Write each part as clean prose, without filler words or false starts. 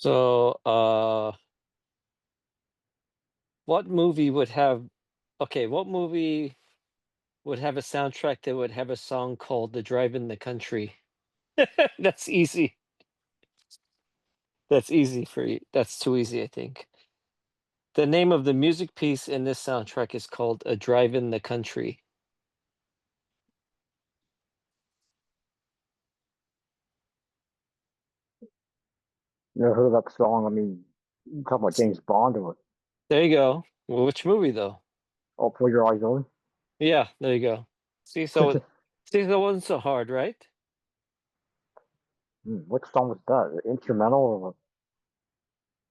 So, what movie would have what movie would have a soundtrack that would have a song called "The Drive in the Country"? That's easy. That's easy for you. That's too easy, I think. The name of the music piece in this soundtrack is called "A Drive in the Country." Never heard of that song. I mean, you talking about James Bond or There you go. Well, which movie though? Oh, For Your Eyes Only? Yeah, there you go. See, so that wasn't so hard, right? What song was that? Instrumental or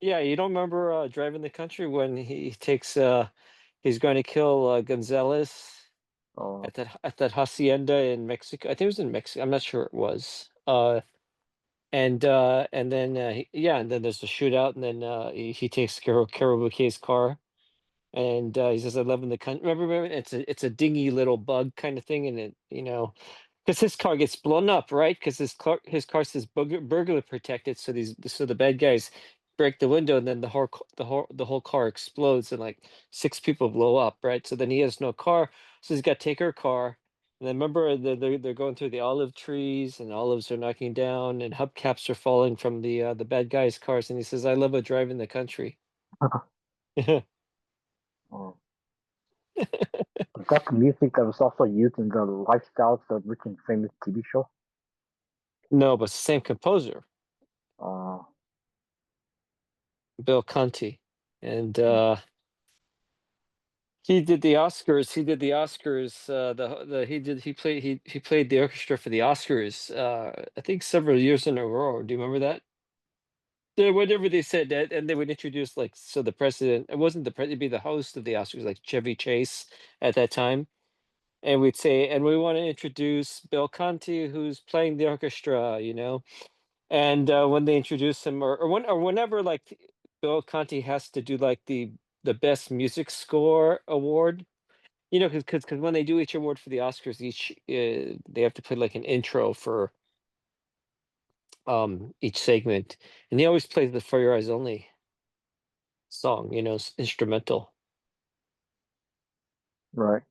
Yeah, you don't remember "Drive in the Country" when he's going to kill Gonzalez uh, at that hacienda in Mexico. I think it was in Mexico. I'm not sure it was. And then and then there's the shootout, and then he takes Carol Bouquet's car, and he says, "I live in the country." Remember, it's a dingy little bug kind of thing, and because his car gets blown up, right? Because his car says burglar protected, so the bad guys break the window, and then the whole car explodes, and like six people blow up, right? So then he has no car, so he's got to take her car. And then remember, they're going through the olive trees, and olives are knocking down, and hubcaps are falling from the bad guys' cars, and he says, "I love a drive in the country." uh, was that the music that was also used in the Lifestyles of Rich and Famous TV show? No, but it's the same composer, Uh, Bill Conti, and hmm, he did the Oscars. He did the Oscars. He played the orchestra for the Oscars. I think several years in a row. Do you remember that? Whatever they said that, and they would introduce like so the president. It wasn't the president; it'd be the host of the Oscars, like Chevy Chase at that time, and we'd say, and we want to introduce Bill Conti, who's playing the orchestra. And when they introduce him, or whenever like Bill Conti has to do like the best music score award. Because when they do each award for the Oscars, they have to play like an intro for each segment, and he always plays the "For Your Eyes Only" song. Instrumental. right.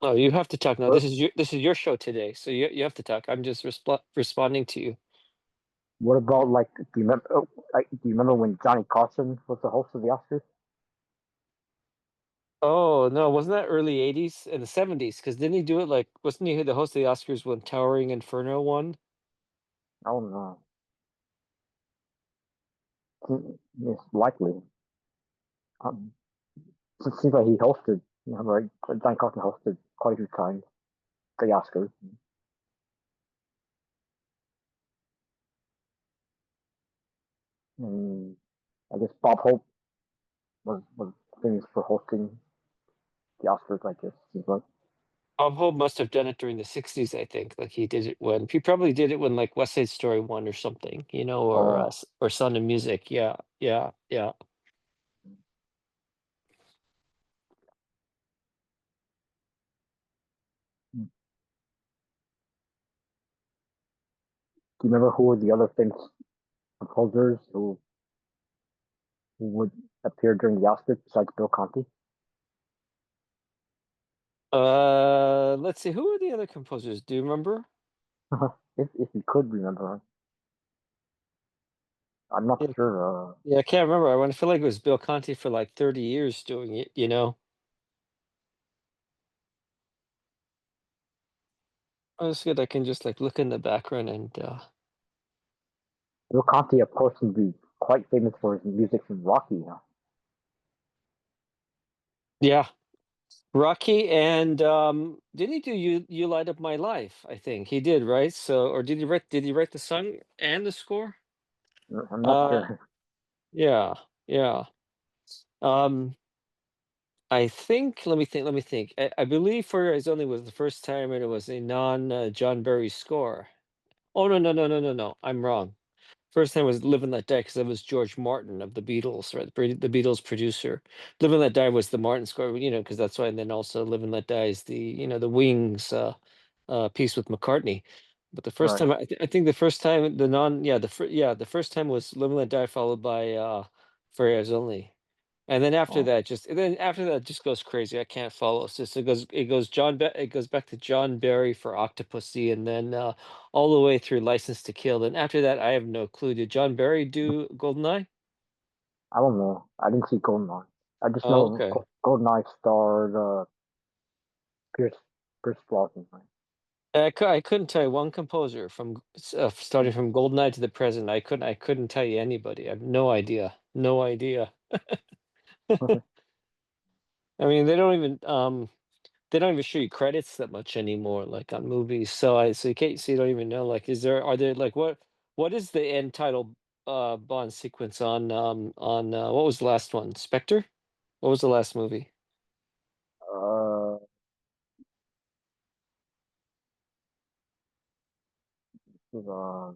Oh, you have to talk now. What, This is your show today, so you have to talk. I'm just responding to you. what about like? Do you remember? Do you remember when Johnny Carson was the host of the Oscars? Oh no, wasn't that early '80s and the '70s? Because didn't he do it like wasn't he the host of the Oscars when Towering Inferno won? I don't know. It's likely. Um, it seems like he hosted. Right? Johnny Carson hosted quite a few times the Oscars. And I guess Bob Hope was famous for hosting the Oscars, I guess. Seems like. Bob Hope must have done it during the '60s, I think. Like he probably did it when like West Side Story won or something, Oh, or Sound of Music. Yeah, yeah, yeah. do you remember who were the other famous composers who would appear during the Oscars besides Bill Conti? Let's see. Who are the other composers? Do you remember? If you could remember, I'm not Yeah, sure. yeah. I can't remember. I want to feel like it was Bill Conti for like 30 years doing it. Oh, it's good. I can just like look in the background and Bill Conti, of course, would be quite famous for his music from Rocky. Huh? yeah. Rocky and didn't he do You Light Up My Life? I think he did, right? So, or did he write the song and the score? I'm not Uh sure. yeah, yeah. Um I think let me think. I believe For Your Eyes Only was the first time and it was a non John Barry score. Oh no, no, no, no, no, no. I'm wrong. First time was Live and Let Die because it was George Martin of the Beatles, right? The Beatles producer. Live and Let Die was the Martin score, because that's why. And then also Live and Let Die is the Wings piece with McCartney. But the first Right. time, I think the first time the non yeah, the first time was Live and Let Die followed by, For Your Eyes Only. And then after Oh, that, it just goes crazy. I can't follow. So, it goes back to John Barry for Octopussy, and then all the way through License to Kill. And after that, I have no clue. Did John Barry do Goldeneye? I don't know. I didn't see Goldeneye. I just Oh, know okay. Goldeneye starred Pierce Pierce Brosnan. Right? I couldn't tell you one composer from starting from Goldeneye to the present. I couldn't tell you anybody. I have no idea. No idea. I mean, they don't even show you credits that much anymore, like on movies. So you can't, so you don't even know. Like, are there like what is the end title Bond sequence on what was the last one? Spectre? What was the last movie? uh, uh,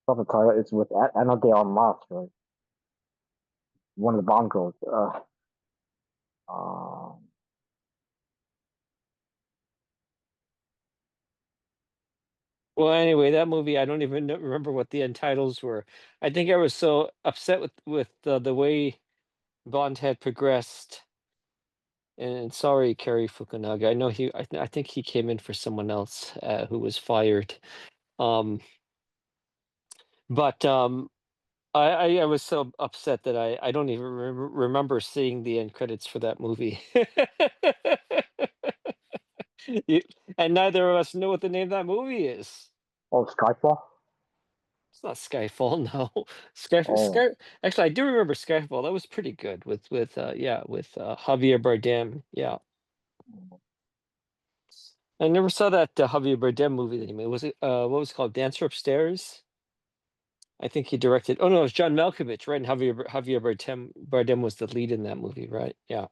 Proper title is with Anna de Armas, right? One of the Bond girls. Uh, Well, anyway, that movie, I don't even remember what the end titles were. I think I was so upset with the way Bond had progressed. And sorry, Kerry Fukunaga. I know I think he came in for someone else who was fired. Um, but I was so upset that I don't even remember seeing the end credits for that movie. You, and neither of us know what the name of that movie is. oh, Skyfall. It's not Skyfall, no. Sky. Oh, Actually, I do remember Skyfall. That was pretty good with Javier Bardem. Yeah, I never saw that Javier Bardem movie that he made. Was it what was it called? Dancer Upstairs. I think he directed. Oh no, it was John Malkovich, right? And Javier Bardem was the lead in that movie, right? Yeah.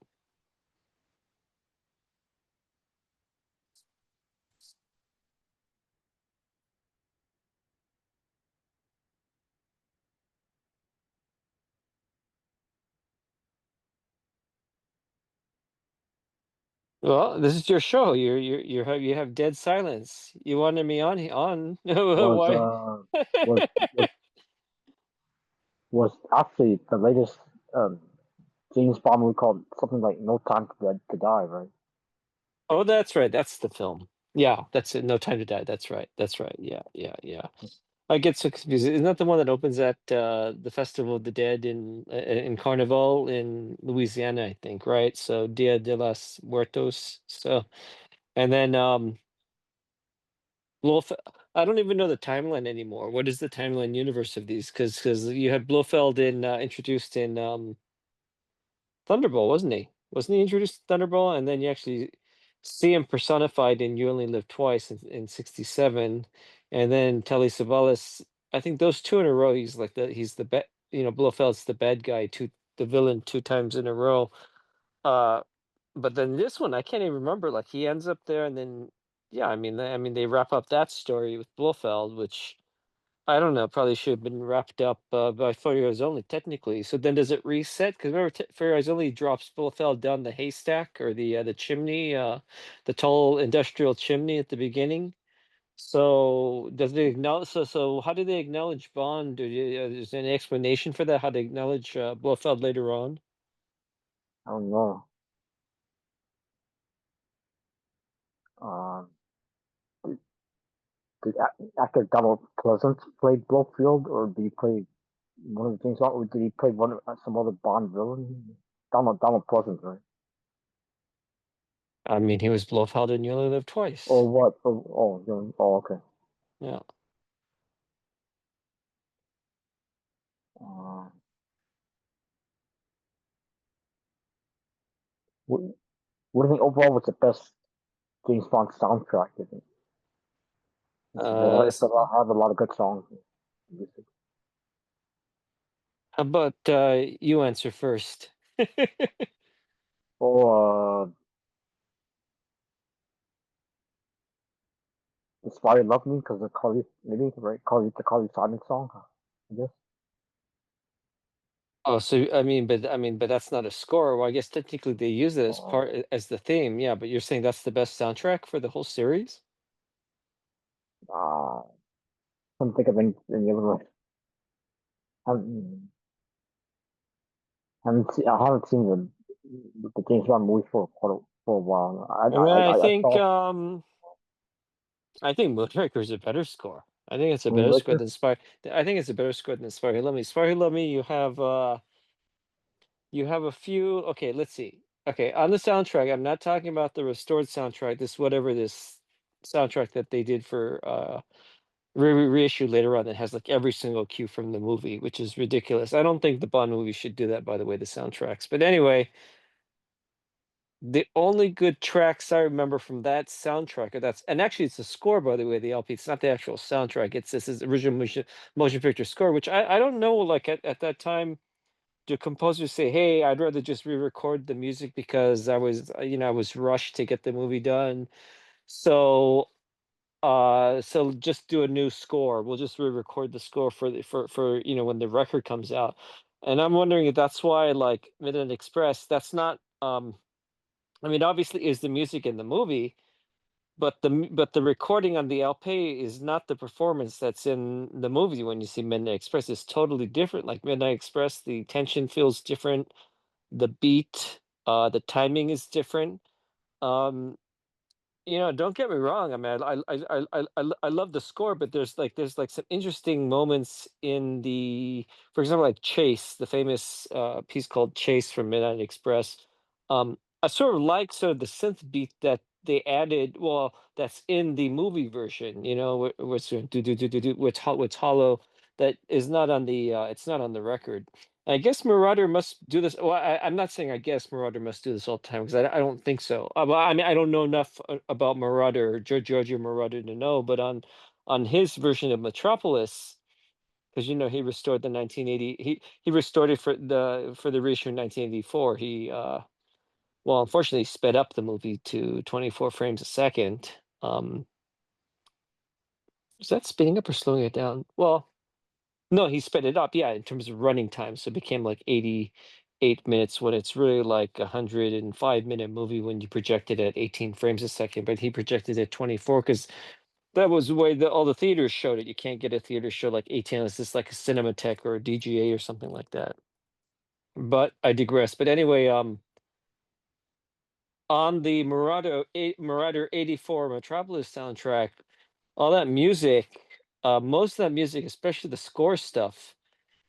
Well, this is your show. You have dead silence. You wanted me on. was Why? was was was actually the latest um, James Bond movie called something like No Time to Die, right? Oh, that's right. That's the film. Yeah, that's it. No Time to Die. That's right. That's right. Yeah, yeah, yeah. I get so confused. Isn't that the one that opens at the Festival of the Dead in Carnival in Louisiana, I think, right? So Dia de los Muertos. So and then Blofeld, I don't even know the timeline anymore. What is the timeline universe of these? Because you had Blofeld introduced in Thunderball, wasn't he? Wasn't he introduced to Thunderball? And then you actually see him personified in You Only Live Twice in '67, and then Telly Savalas. I think those two in a row. He's the bad. Blofeld's the bad guy, the villain two times in a row. Uh, but then this one, I can't even remember. Like he ends up there, and then yeah, I mean they wrap up that story with Blofeld, which I don't know, probably should have been wrapped up by 4 years only, technically. So then does it reset? Because remember, 4 years only drops Blofeld down the haystack or the chimney, the tall industrial chimney at the beginning. So does they acknowledge? So how do they acknowledge Bond? Is there any explanation for that? How they acknowledge Blofeld later on? I don't know. Um, did, did actor Donald Pleasance play Blofeld, or did he play one of the things? Or did he play one of some other Bond villain? Donald Pleasance, right? I mean, he was Blofeld in You Only Live Or Twice. what? Oh, okay. Yeah. Uh, what, what do you think overall was the best James Bond soundtrack? You think Uh, it's a lot, have a lot of good songs. how about you answer first? Oh, Inspire Love Me because of Carly, maybe right? The Carly Simon song, I guess. Oh, so but that's not a score. Well, I guess technically they use it as Oh, as the theme. Yeah, but you're saying that's the best soundtrack for the whole series? Can't think of any other. Haven't, I haven't seen the James Bond movies for a while. I mean, I saw I think Moonraker is a better score. I think it's a better score Moonraker. than Spy. I think it's a better score than Spy Who Loved Me. Spy Who Loved Me, you have a few. Okay, let's see. Okay, on the soundtrack, I'm not talking about the restored soundtrack. This whatever this soundtrack that they did for reissue later on that has like every single cue from the movie, which is ridiculous. I don't think the Bond movie should do that, by the way, the soundtracks. But anyway, the only good tracks I remember from that soundtrack, or that's and actually it's the score, by the way, the LP. It's not the actual soundtrack. It's this is original motion picture score, which I don't know. Like at that time, do composers say, "Hey, I'd rather just re-record the music because I was, I was rushed to get the movie done. So, so just do a new score. We'll just re-record the score for when the record comes out." And I'm wondering if that's why, like Midnight Express, that's not. I mean, obviously, is the music in the movie, but the recording on the LP is not the performance that's in the movie. When you see Midnight Express, it's totally different. Like Midnight Express, the tension feels different, the beat, the timing is different. Um, don't get me wrong. I mean, I love the score, but there's like some interesting moments in for example, like Chase, the famous piece called Chase from Midnight Express. I sort of like sort of the synth beat that they added. Well, that's in the movie version. Where it's do do do do do, what's hollow that is not on the it's not on the record. I guess Marauder must do this. Well, I'm not saying I guess Marauder must do this all the time because I don't think so. Well, I mean, I don't know enough about Marauder, Giorgio Marauder to know, but on his version of Metropolis, because he restored the 1980. He restored it for the reissue in 1984. Well, unfortunately, sped up the movie to 24 frames a second. Is that speeding up or slowing it down? Well, no, he sped it up, yeah, in terms of running time. So it became like 88 minutes when it's really like a 105-minute movie when you project it at 18 frames a second. But he projected it 24 because that was the way that all the theaters showed it. You can't get a theater show like 18 unless it's like a Cinematheque or a DGA or something like that. But I digress. But anyway, on the Marauder 84 Metropolis soundtrack, all that music, most of that music, especially the score stuff,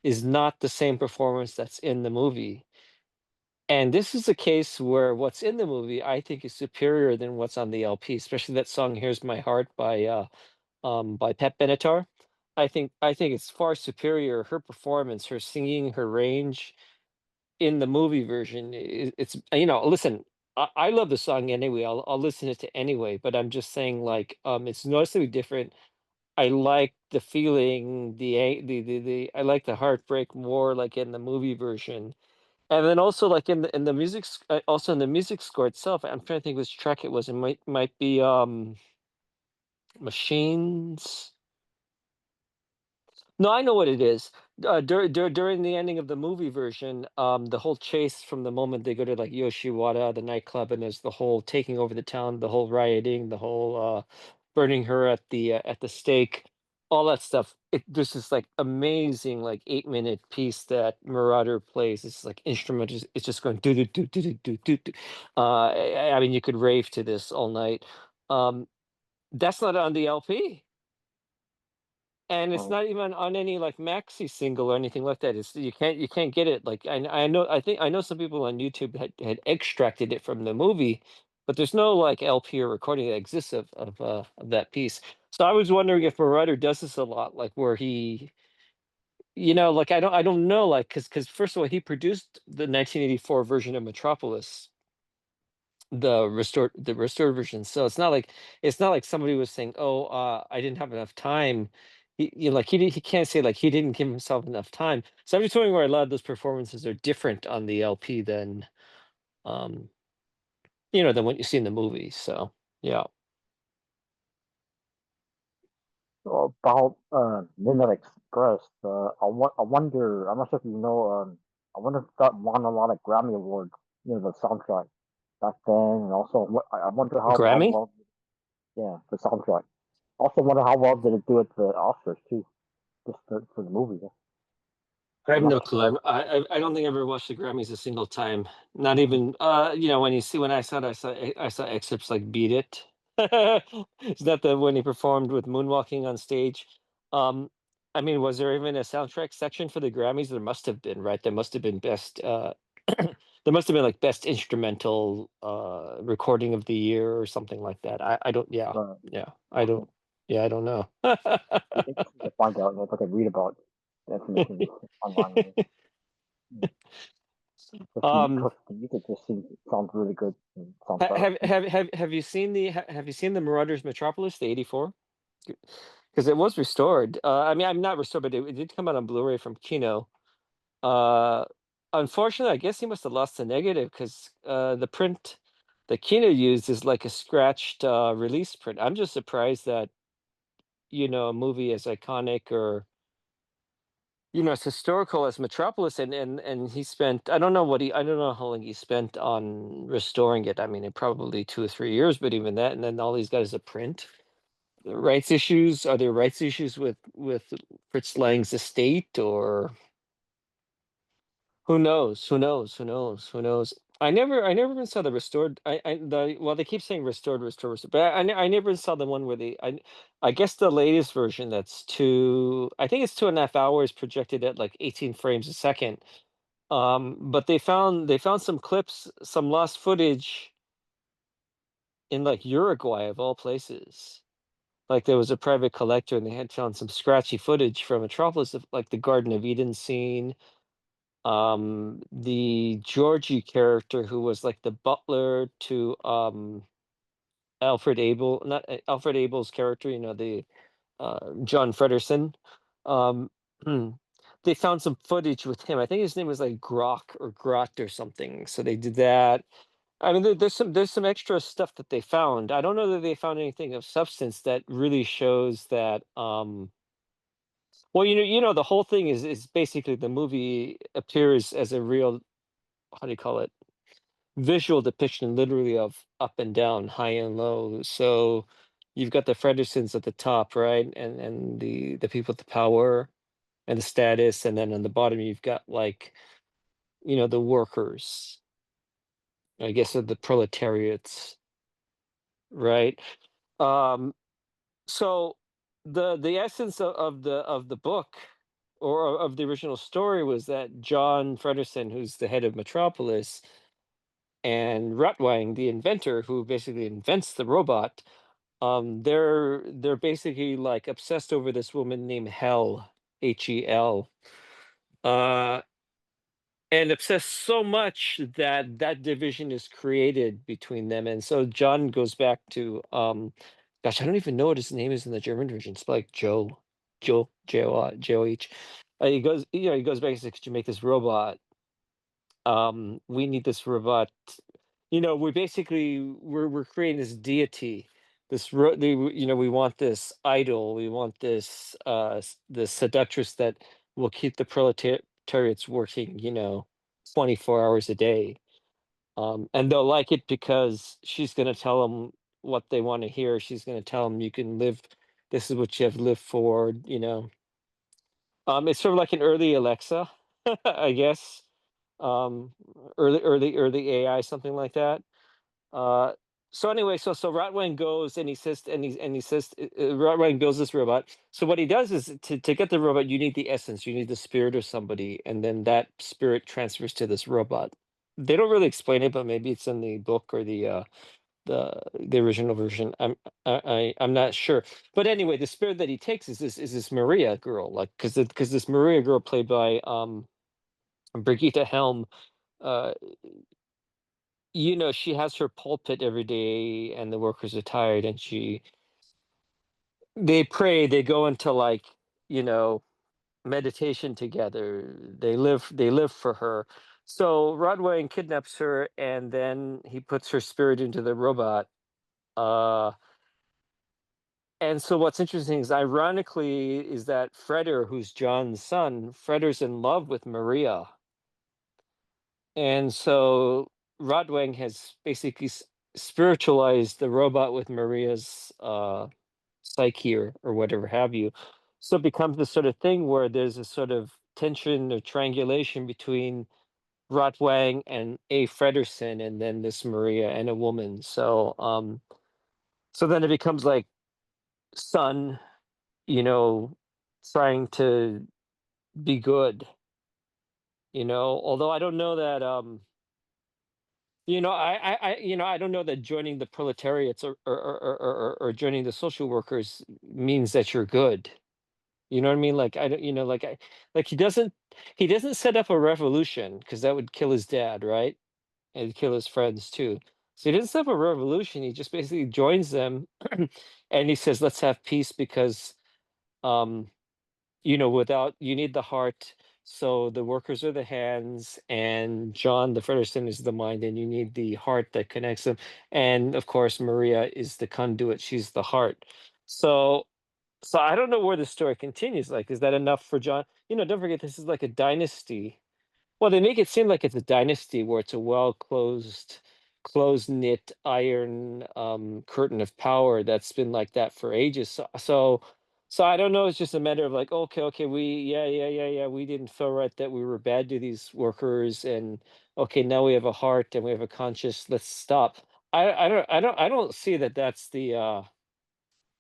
is not the same performance that's in the movie. And this is a case where what's in the movie I think is superior than what's on the LP, especially that song "Here's My Heart" by Pat Benatar. I think it's far superior. Her performance, her singing, her range in the movie version, it's listen, I love the song anyway. I'll listen it to anyway, but I'm just saying like it's noticeably different. I like the feeling, I like the heartbreak more like in the movie version. And then also like in the music also in the music score itself, I'm trying to think which track it was. It might be Machines. No, I know what it is. During the ending of the movie version, the whole chase from the moment they go to like Yoshiwara, the nightclub, and there's the whole taking over the town, the whole rioting, the whole burning her at the stake, all that stuff. There's this like amazing like 8-minute piece that Marauder plays. It's like instrument, it's just going do do do do do do do. Do. I mean, you could rave to this all night. Um, that's not on the LP. And it's Oh, not even on any, like, maxi single or anything like that. It's you can't get it, like, I know some people on YouTube had extracted it from the movie, but there's no, like, LP or recording that exists of that piece. So I was wondering if Marauder does this a lot, like, where like, I don't know, like, because first of all, he produced the 1984 version of Metropolis, the restored version. So it's not like somebody was saying, "Oh, I didn't have enough time." Like he can't say like he didn't give himself enough time. So I'm just wondering where a lot of those performances are different on the LP um than what you see in the movie. So yeah. so about Midnight Express. I wonder. I'm not sure if you know. I wonder if that won a lot of Grammy awards. The soundtrack back then, and also I wonder how Grammy? well. Yeah, the soundtrack. Also, wonder how well did it do at the Oscars too, just for the movie. I have I'm no not clue. sure. I don't think I ever watched the Grammys a single time. Not Mm, even when you see when I saw excerpts like "Beat It." Is that the when he performed with moonwalking on stage? Um, I mean, was there even a soundtrack section for the Grammys? There must have been, right? There must have been best. There must have been like best instrumental recording of the year or something like that. I don't. Yeah, but yeah. I don't. Yeah, I don't know. be interesting to find out. If I could read about the information online. Mm. um, Because the music just sounds really good and sounds Ha sharp. have you seen the have you seen the Marauders Metropolis, the '84? Because it was restored. I mean, I'm not restored, but it did come out on Blu-ray from Kino. Uh, Unfortunately, I guess he must have lost the negative because the print that Kino used is like a scratched release print. I'm just surprised that a movie as iconic or as historical as Metropolis, and he spent I don't know how long he spent on restoring it. I mean, it probably 2 or 3 years, but even that, and then all he's got is a print. Rights issues? Are there rights issues with Fritz Lang's estate, or who knows? Who knows? Who knows? Who knows? I never even saw the restored. Well, they keep saying restored, restored, restored, but I never saw the one where I guess the latest version that's I think it's 2.5 hours projected at like 18 frames a second. But they found some clips, some lost footage in like Uruguay of all places. Like there was a private collector and they had found some scratchy footage from Metropolis of like the Garden of Eden scene. The Georgie character who was like the butler to Alfred Abel, not Alfred Abel's character, the John Frederson. Um they found some footage with him. I think his name was like Grok or Grot or something. So they did that. I mean, there's some extra stuff that they found. I don't know that they found anything of substance that really shows that. Well, the whole thing is basically the movie appears as a real, how do you call it, visual depiction, literally of up and down, high and low. So you've got the Fredersons at the top, right, and the people with the power and the status, and then on the bottom you've got like the workers, I guess, of the proletariats, right? Um, So the essence of the book or of the original story was that John Fredersen, who's the head of Metropolis, and Rutwang, the inventor, who basically invents the robot, they're basically like obsessed over this woman named Hel, Hel, uh, and obsessed so much that that division is created between them. And so John goes back to gosh, I don't even know what his name is in the German version. It's like Joe H. He goes back and says, could you make this robot? We need this robot. We're creating this deity, we want this idol, we want this seductress that will keep the proletariats working, 24 hours a day. And they'll like it because she's going to tell them what they want to hear. She's going to tell them, you can live, this is what you have lived for. It's sort of like an early Alexa, I guess. um early AI, something like that. uh so anyway, so Rotwang goes and he says Rotwang builds this robot. So what he does is, to get the robot, you need the essence, you need the spirit of somebody, and then that spirit transfers to this robot. They don't really explain it, but maybe it's in the book or the original version. I'm not sure. But anyway, the spirit that he takes is this Maria girl, like, because this Maria girl, played by Brigitte Helm, uh she has her pulpit every day and the workers are tired, and they pray, they go into like, you know, meditation together. They live for her. So Rodway kidnaps her and then he puts her spirit into the robot. Uh and so what's interesting is, ironically, is that Freder, who's John's son, Freder's in love with Maria. And so Rodwang has basically spiritualized the robot with Maria's psyche or whatever have you. So it becomes this sort of thing where there's a sort of tension or triangulation between Rotwang and A. Fredersen, and then this Maria and a woman. So then it becomes like son, you know, trying to be good, although I don't know that I don't know that joining the proletariats or joining the social workers means that you're good. You know what I mean? Like I don't, like he doesn't set up a revolution because that would kill his dad, right? And kill his friends too. So he doesn't set up a revolution. He just basically joins them, and he says, "Let's have peace because um, without you need the heart. So the workers are the hands, and John the Fredersen is the mind, and you need the heart that connects them. And of course, Maria is the conduit; she's the heart. So, so I don't know where the story continues. Like, is that enough for John? Don't forget this is like a dynasty. Well, they make it seem like it's a dynasty where it's a close-knit iron curtain of power that's been like that for ages. So I don't know. It's just a matter of like, okay, okay, yeah, we didn't feel right that we were bad to these workers, and okay, now we have a heart and we have a conscience. Let's stop. I don't see that that's the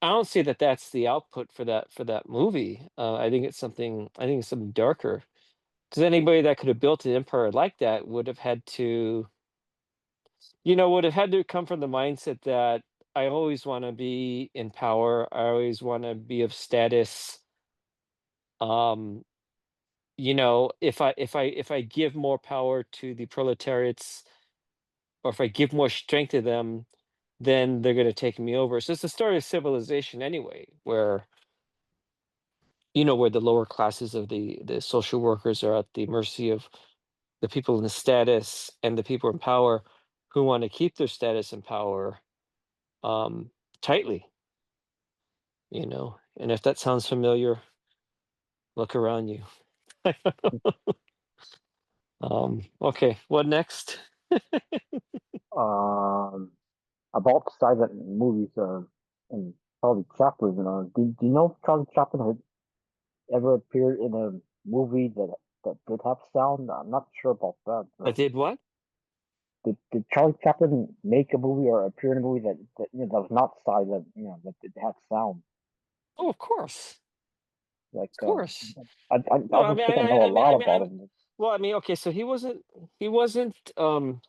I don't see that that's the output for that movie. I think it's something darker. Because anybody that could have built an empire like that would have had to come from the mindset that I always want to be in power. I always want to be of status. Um, if I give more power to the proletariats, or if I give more strength to them, then they're going to take me over. So it's a story of civilization anyway, where the lower classes of the social workers are at the mercy of the people in the status and the people in power who want to keep their status and power um, tightly. And if that sounds familiar, look around you. Okay, what next? Um, about silent movies, and Charlie Chaplin. Do you know if Charlie Chaplin had ever appeared in a movie that did have sound? I'm not sure about that. I did what? Did Charlie Chaplin make a movie or appear in a movie that was not silent, that did have sound? Oh, of course, Like, of course. I No, I don't mean, think I know a lot about him. well, I mean, okay, so he wasn't,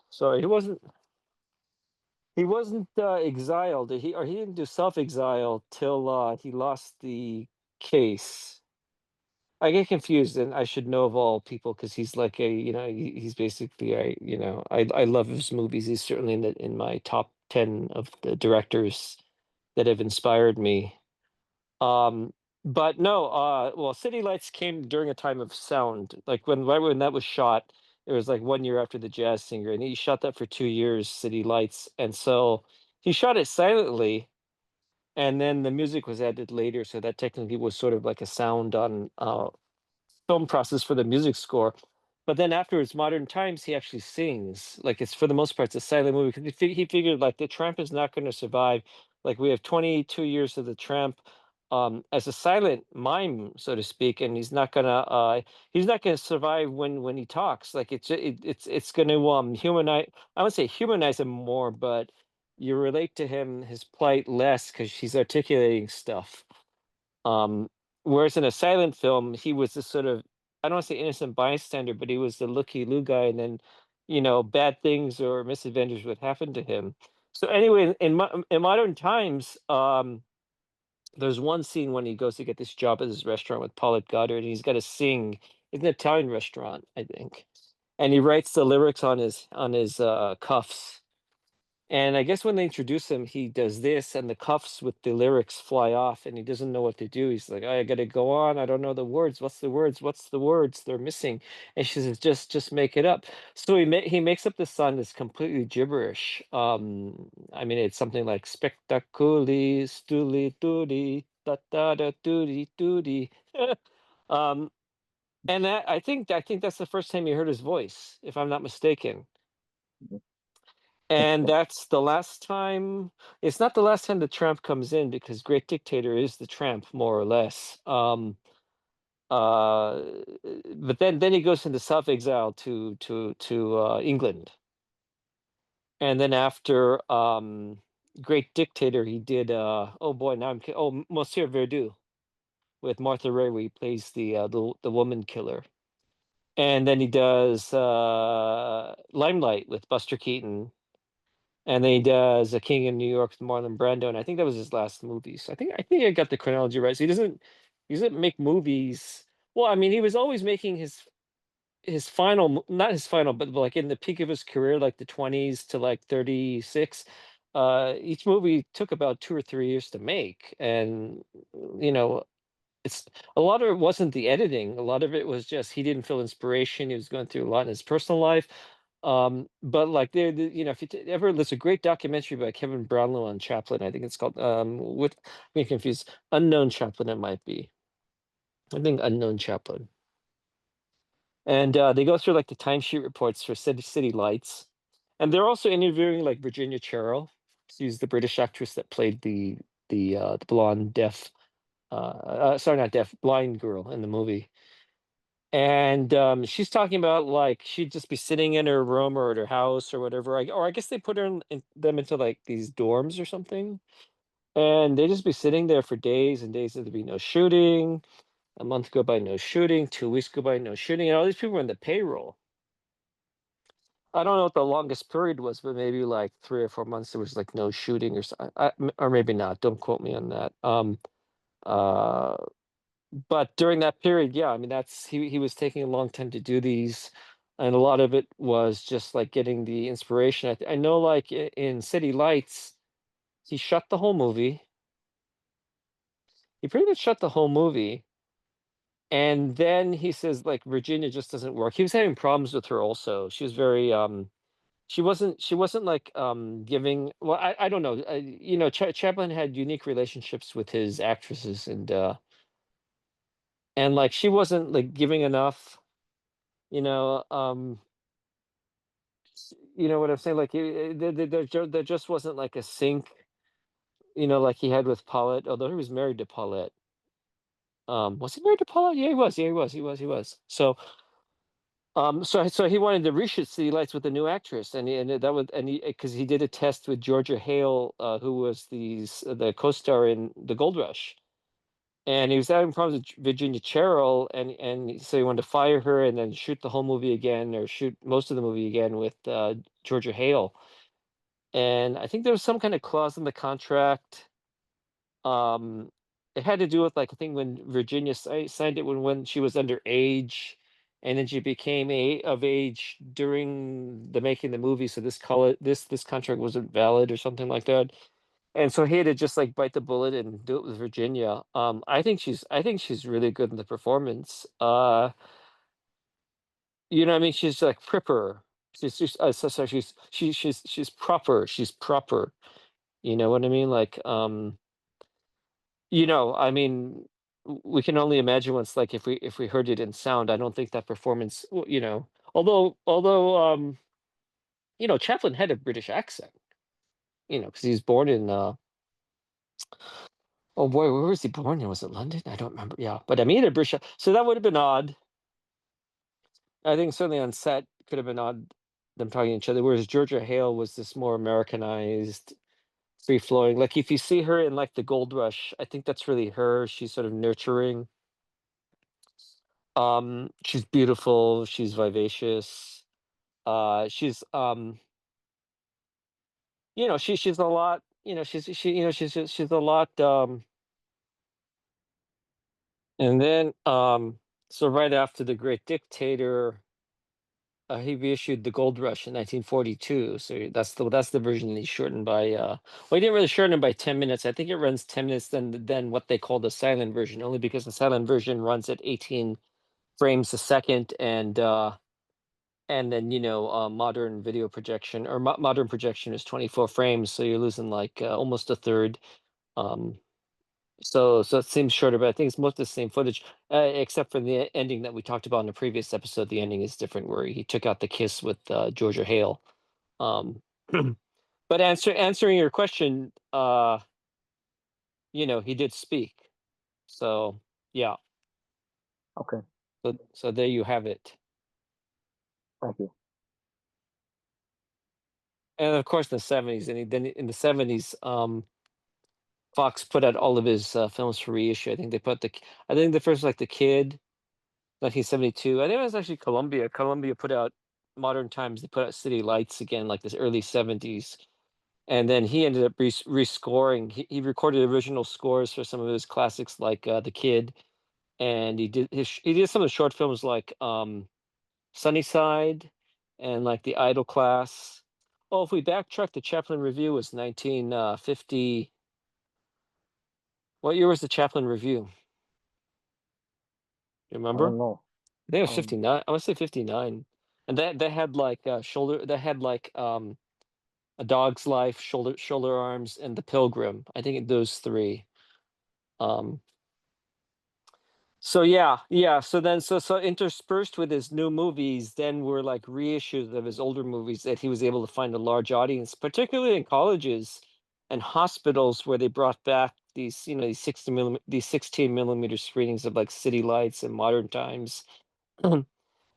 sorry, he wasn't exiled. He didn't do self-exile till he lost the case. I get confused, and I should know of all people because he's like he's basically I love his movies. He's certainly in my top 10 of the directors that have inspired me. Um, but no, well, City Lights came during a time of sound, like right when that was shot. It was like 1 year after the Jazz Singer, and he shot that for 2 years, City Lights, and so he shot it silently, and then the music was added later, so that technically was sort of like a sound on film process for the music score. But then afterwards, modern times, he actually sings. Like it's for the most part, it's a silent movie because he figured like the Tramp is not going to survive. Like we have 22 years of the Tramp as a silent mime, so to speak, and he's not gonna survive when he talks. Like it's going to humanize. I would say humanize him more, but you relate to him his plight less because he's articulating stuff. Um, Whereas in a silent film, he was this sort of, I don't want to say innocent bystander, but he was the looky-loo guy, and then, bad things or misadventures would happen to him. So anyway, in modern times, there's one scene when he goes to get this job at this restaurant with Paulette Goddard, and he's got to sing. It's an Italian restaurant, I think, and he writes the lyrics on his cuffs. And I guess when they introduce him, he does this, and the cuffs with the lyrics fly off, and he doesn't know what to do. He's like, I gotta go on. I don't know the words. What's the words? What's the words? They're missing. And she says, just make it up. So he makes up this song that's completely gibberish. I mean, it's something like spectaculi, stuli, doody, da da da doody doody. um, and I think that's the first time you heard his voice, if I'm not mistaken. And that's the last time. It's not the last time the tramp comes in because Great Dictator is the tramp more or less. Uh, but then he goes into self-exile to England. And then after Great Dictator, he did oh boy, now Monsieur Verdoux with Martha Ray, where he plays the woman killer. And then he does Limelight with Buster Keaton. And then he does A King in New York with Marlon Brando, and I think that was his last movie. So I think I got the chronology right. So he doesn't make movies. Well, I mean, he was always making his final, not his final, but like in the peak of his career, like the 20s to like 36. Each movie took about 2 or 3 years to make, and you know, it's a lot of it wasn't the editing. A lot of it was just he didn't feel inspiration. He was going through a lot in his personal life. But like if ever, there's a great documentary by Kevin Brownlow on Chaplin. I think it's called with I'm confused. Unknown Chaplin, it might be. I think Unknown Chaplin. And they go through like the timesheet reports for City Lights, and they're also interviewing like Virginia Cherrill. She's the British actress that played the blonde deaf, sorry, not deaf, blind girl in the movie. And she's talking about like she'd just be sitting in her room or at her house or whatever. Or I guess they put them into like these dorms or something, and they just be sitting there for days and days. There'd be no shooting. A month go by, no shooting. 2 weeks go by, no shooting. And all these people were in the payroll. I don't know what the longest period was, but maybe like 3 or 4 months there was like no shooting or so, or maybe not. Don't quote me on that. Uh, but during that period, yeah, I mean that's he was taking a long time to do these, and a lot of it was just like getting the inspiration. I know, like in City Lights, he shut the whole movie. He pretty much shut the whole movie, and then he says like Virginia just doesn't work. He was having problems with her also. She was very she wasn't like giving. Well, I don't know. Chaplin had unique relationships with his actresses, and like she wasn't like giving enough. You know, you know what I'm saying? Like there just wasn't like a sync. Like he had with Paulette, although he was married to Paulette. Was he married to Paulette? Yeah, he was. Yeah, he was. He was. He was. So he wanted to reshoot City Lights with a new actress, that was, and he because he did a test with Georgia Hale, who was the co-star in The Gold Rush, and he was having problems with Virginia Cherrill, and so he wanted to fire her and then shoot the whole movie again, or shoot most of the movie again with Georgia Hale. And I think there was some kind of clause in the contract. Um, it had to do with like I think when Virginia signed it when she was underage, and then she became of age during the making the movie. So this contract wasn't valid or something like that. And so he had to just like bite the bullet and do it with Virginia. I think she's really good in the performance. I mean, she's like pripper. She's proper. She's proper. You know what I mean? Like I mean, we can only imagine what's like if we heard it in sound. I don't think that performance, although Chaplin had a British accent, because he was born in oh boy, where was he born in? Was it London? I don't remember. Yeah, but I mean, he had a British, so that would have been odd. I think certainly on set could have been odd them talking to each other. Whereas Georgia Hale was this more Americanized, free flowing. Like if you see her in like the Gold Rush, I think that's really her. She's sort of nurturing. She's beautiful, she's vivacious. She's she's a lot, she's a lot and then so right after the Great Dictator, he reissued The Gold Rush in 1942. So that's the version that he shortened by well, he didn't really shorten it by 10 minutes. I think it runs 10 minutes than what they call the silent version, only because the silent version runs at 18 frames a second, and then modern video projection or modern projection is 24 frames, so you're losing like almost a third. um so it seems shorter, but I think it's most the same footage, except for the ending that we talked about in the previous episode. The ending is different, where he took out the kiss with Georgia Hale. um But answering your question, he did speak. So, yeah. Okay, So there you have it. thank you. And of course, the 70s, and then in the 70s, Fox put out all of his films for reissue. I think they put I think the first like The Kid, 1972. I think it was actually Columbia. Columbia put out Modern Times. They put out City Lights again, like this early 70s. And then he ended up rescoring. He recorded original scores for some of his classics, like The Kid, and he did some of the short films like Sunnyside and like The Idol Class. Oh, if we backtrack, the Chaplin Review was 1950. What year was the Chaplin Review? You I remember? don't know. I think it was Um, 59. I want to say 59. And that had like that had like A Dog's Life, Shoulder Arms, and The Pilgrim. I think those three. Um, so yeah, yeah. So interspersed with his new movies, then were like reissues of his older movies that he was able to find a large audience, particularly in colleges and hospitals where they brought back these, these 16 millimeter screenings of like City Lights and Modern Times and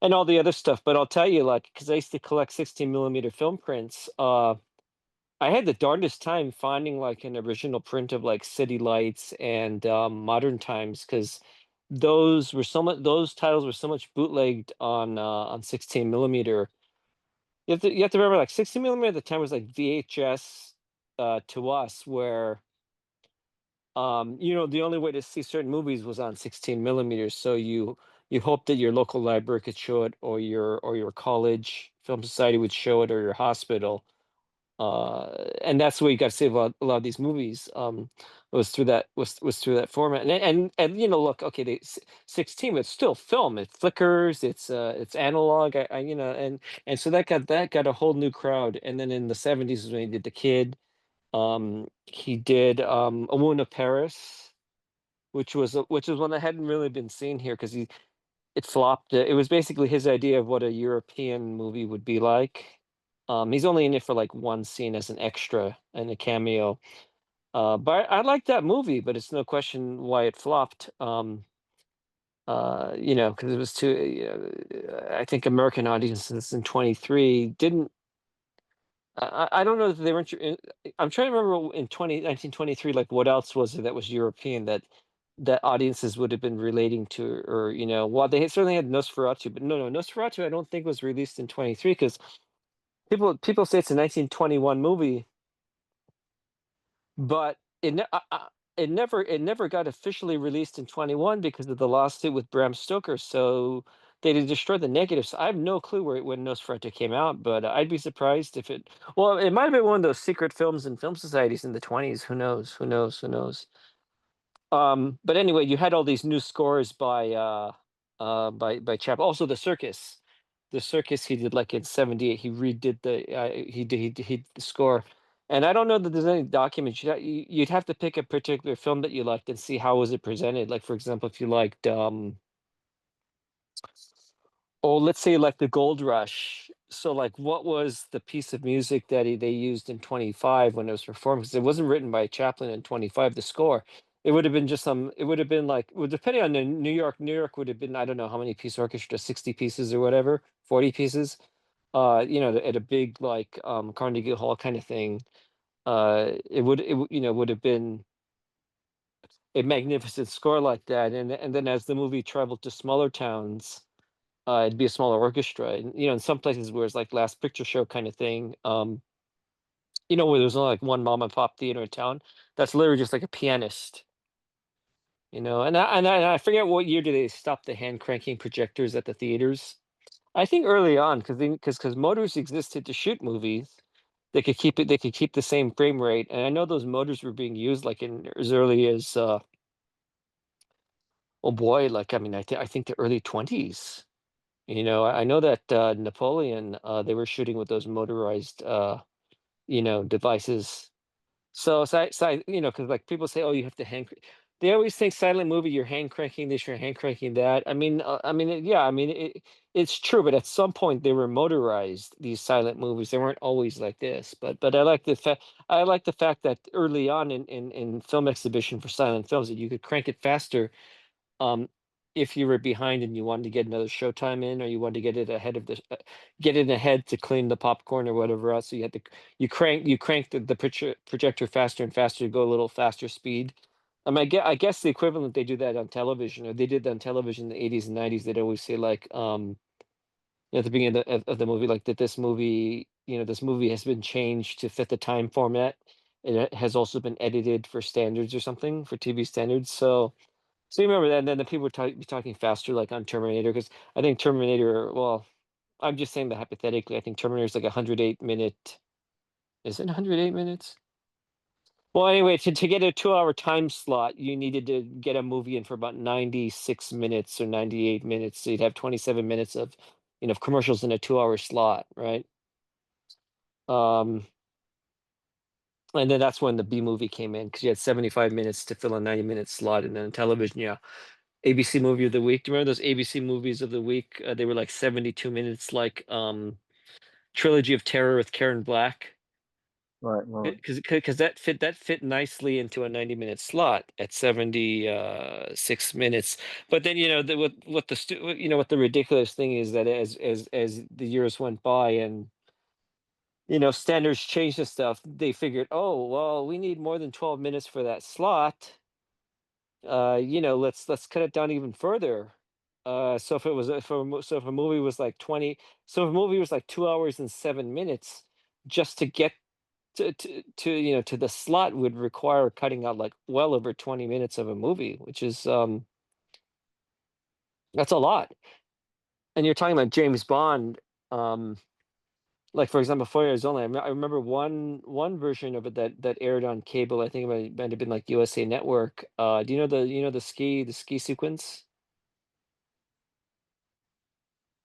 all the other stuff. But I'll tell you, like, because I used to collect 16 millimeter film prints, I had the darndest time finding like an original print of like City Lights and Modern Times, because those titles were so much bootlegged on 16 millimeter. You have to remember, like, 16 millimeter at the time was like VHS to us, where the only way to see certain movies was on 16 millimeters. So you hope that your local library could show it, or your college film society would show it, or your hospital. And that's the way you got to save a lot of these movies. Was through that format. And look, okay, 16, but it's still film. It flickers. It's analog. And so that got a whole new crowd. And then in the 70s is when he did The Kid. He did A Wound of Paris, which was one that hadn't really been seen here, because it flopped. It was basically his idea of what a European movie would be like. He's only in it for like one scene as an extra and a cameo. But I like that movie, but it's no question why it flopped. Because it was too. I think American audiences in 23 didn't. I don't know that they weren't. I'm trying to remember in 1923, like what else was it that was European that audiences would have been relating to, or well, they certainly had Nosferatu, but no, Nosferatu I don't think was released in 23, because people say it's a 1921 movie, but it never got officially released in 21 because of the lawsuit with Bram Stoker. So they destroyed the negatives. I have no clue when Nosferatu came out, but I'd be surprised if it. Well, it might have been one of those secret films in film societies in the 20s. Who knows? Who knows? Who knows? But anyway, you had all these new scores by Chap. Also, the circus he did like in '78. He redid he did the score, and I don't know that there's any documents. You'd have to pick a particular film that you liked and see how was it presented. Like, for example, if you liked oh, let's say like the Gold Rush. So like, what was the piece of music that they used in 25 when it was performed? Because it wasn't written by Chaplin in 25, the score. It would have been just it would have been like, well, depending on the New York would have been, I don't know how many piece orchestra, 60 pieces or whatever, 40 pieces, at a big like Carnegie Hall kind of thing. Would have been a magnificent score like that. And then as the movie traveled to smaller towns, it'd be a smaller orchestra. And in some places where it's like Last Picture Show kind of thing, where there's only like one mom and pop theater in town, that's literally just like a pianist. And I forget what year did they stop the hand cranking projectors at the theaters. I think early on, because motors existed to shoot movies. They could keep the same frame rate, and I know those motors were being used like in as early as oh boy, like, I mean, I think the early 20s. I know that Napoleon, they were shooting with those motorized, devices. Because like people say, oh, you have to hand. they always think silent movie, you're hand cranking this, you're hand cranking that. Yeah, it's true, but at some point they were motorized. These silent movies, they weren't always like this. But I like the fact that early on in film exhibition for silent films that you could crank it faster, um, if you were behind and you wanted to get another showtime in, or you wanted to get it ahead of get it ahead to clean the popcorn or whatever else. So you had to you crank the projector faster and faster to go a little faster speed. I guess the equivalent they do that on television, or they did that on television in the 80s and 90s. They'd always say like, at the beginning of the movie, like that this movie, this movie has been changed to fit the time format. And it has also been edited for standards or something, for TV standards. So you remember that, and then the people would be talking faster, like on Terminator, because I think Terminator. Well, I'm just saying that hypothetically. I think Terminator is like 108 minute. Is it 108 minutes? Well, anyway, to get a 2 hour time slot, you needed to get a movie in for about 96 minutes or 98 minutes. So you'd have 27 minutes of, commercials in a 2 hour slot, right? Um, and then that's when the B movie came in, because you had 75 minutes to fill a 90-minute slot, and then on television, yeah. ABC movie of the week. Do you remember those ABC movies of the week? They were like 72 minutes, like Trilogy of Terror with Karen Black. Right, right. Because that fit nicely into a 90-minute slot at 76 minutes. But then what the ridiculous thing is that as the years went by, and standards changed and stuff, they figured, oh well, we need more than 12 minutes for that slot. Let's cut it down even further. So if it was if a, mo- so if a movie was like 20 so if a movie was like 2 hours and 7 minutes, just to get to the slot would require cutting out like well over 20 minutes of a movie, which is that's a lot. And you're talking about James Bond, um like, for example, 4 years only. I remember one version of it that aired on cable. I think it might have been like USA Network. Do you know the ski sequence?